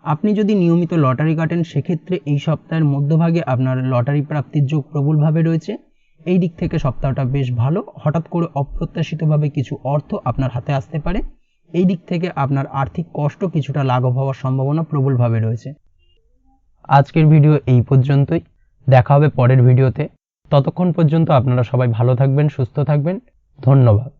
আপনি যদি নিয়মিত লটারি কাটেন সেক্ষেত্রে এই সপ্তাহের মধ্যভাগে আপনার লটারি প্রাপ্তির যোগ প্রবলভাবে রয়েছে। এই দিক থেকে সপ্তাহটা বেশ ভালো। হঠাৎ করে অপ্রত্যাশিতভাবে কিছু অর্থ আপনার হাতে আসতে পারে। এই দিক থেকে আপনার আর্থিক কষ্ট কিছুটা লাঘব হওয়ার সম্ভাবনা প্রবলভাবে রয়েছে। আজকের ভিডিও এই পর্যন্তই, দেখা হবে পরের ভিডিওতে। ততক্ষণ পর্যন্ত আপনারা সবাই ভালো থাকবেন, সুস্থ থাকবেন। ধন্যবাদ।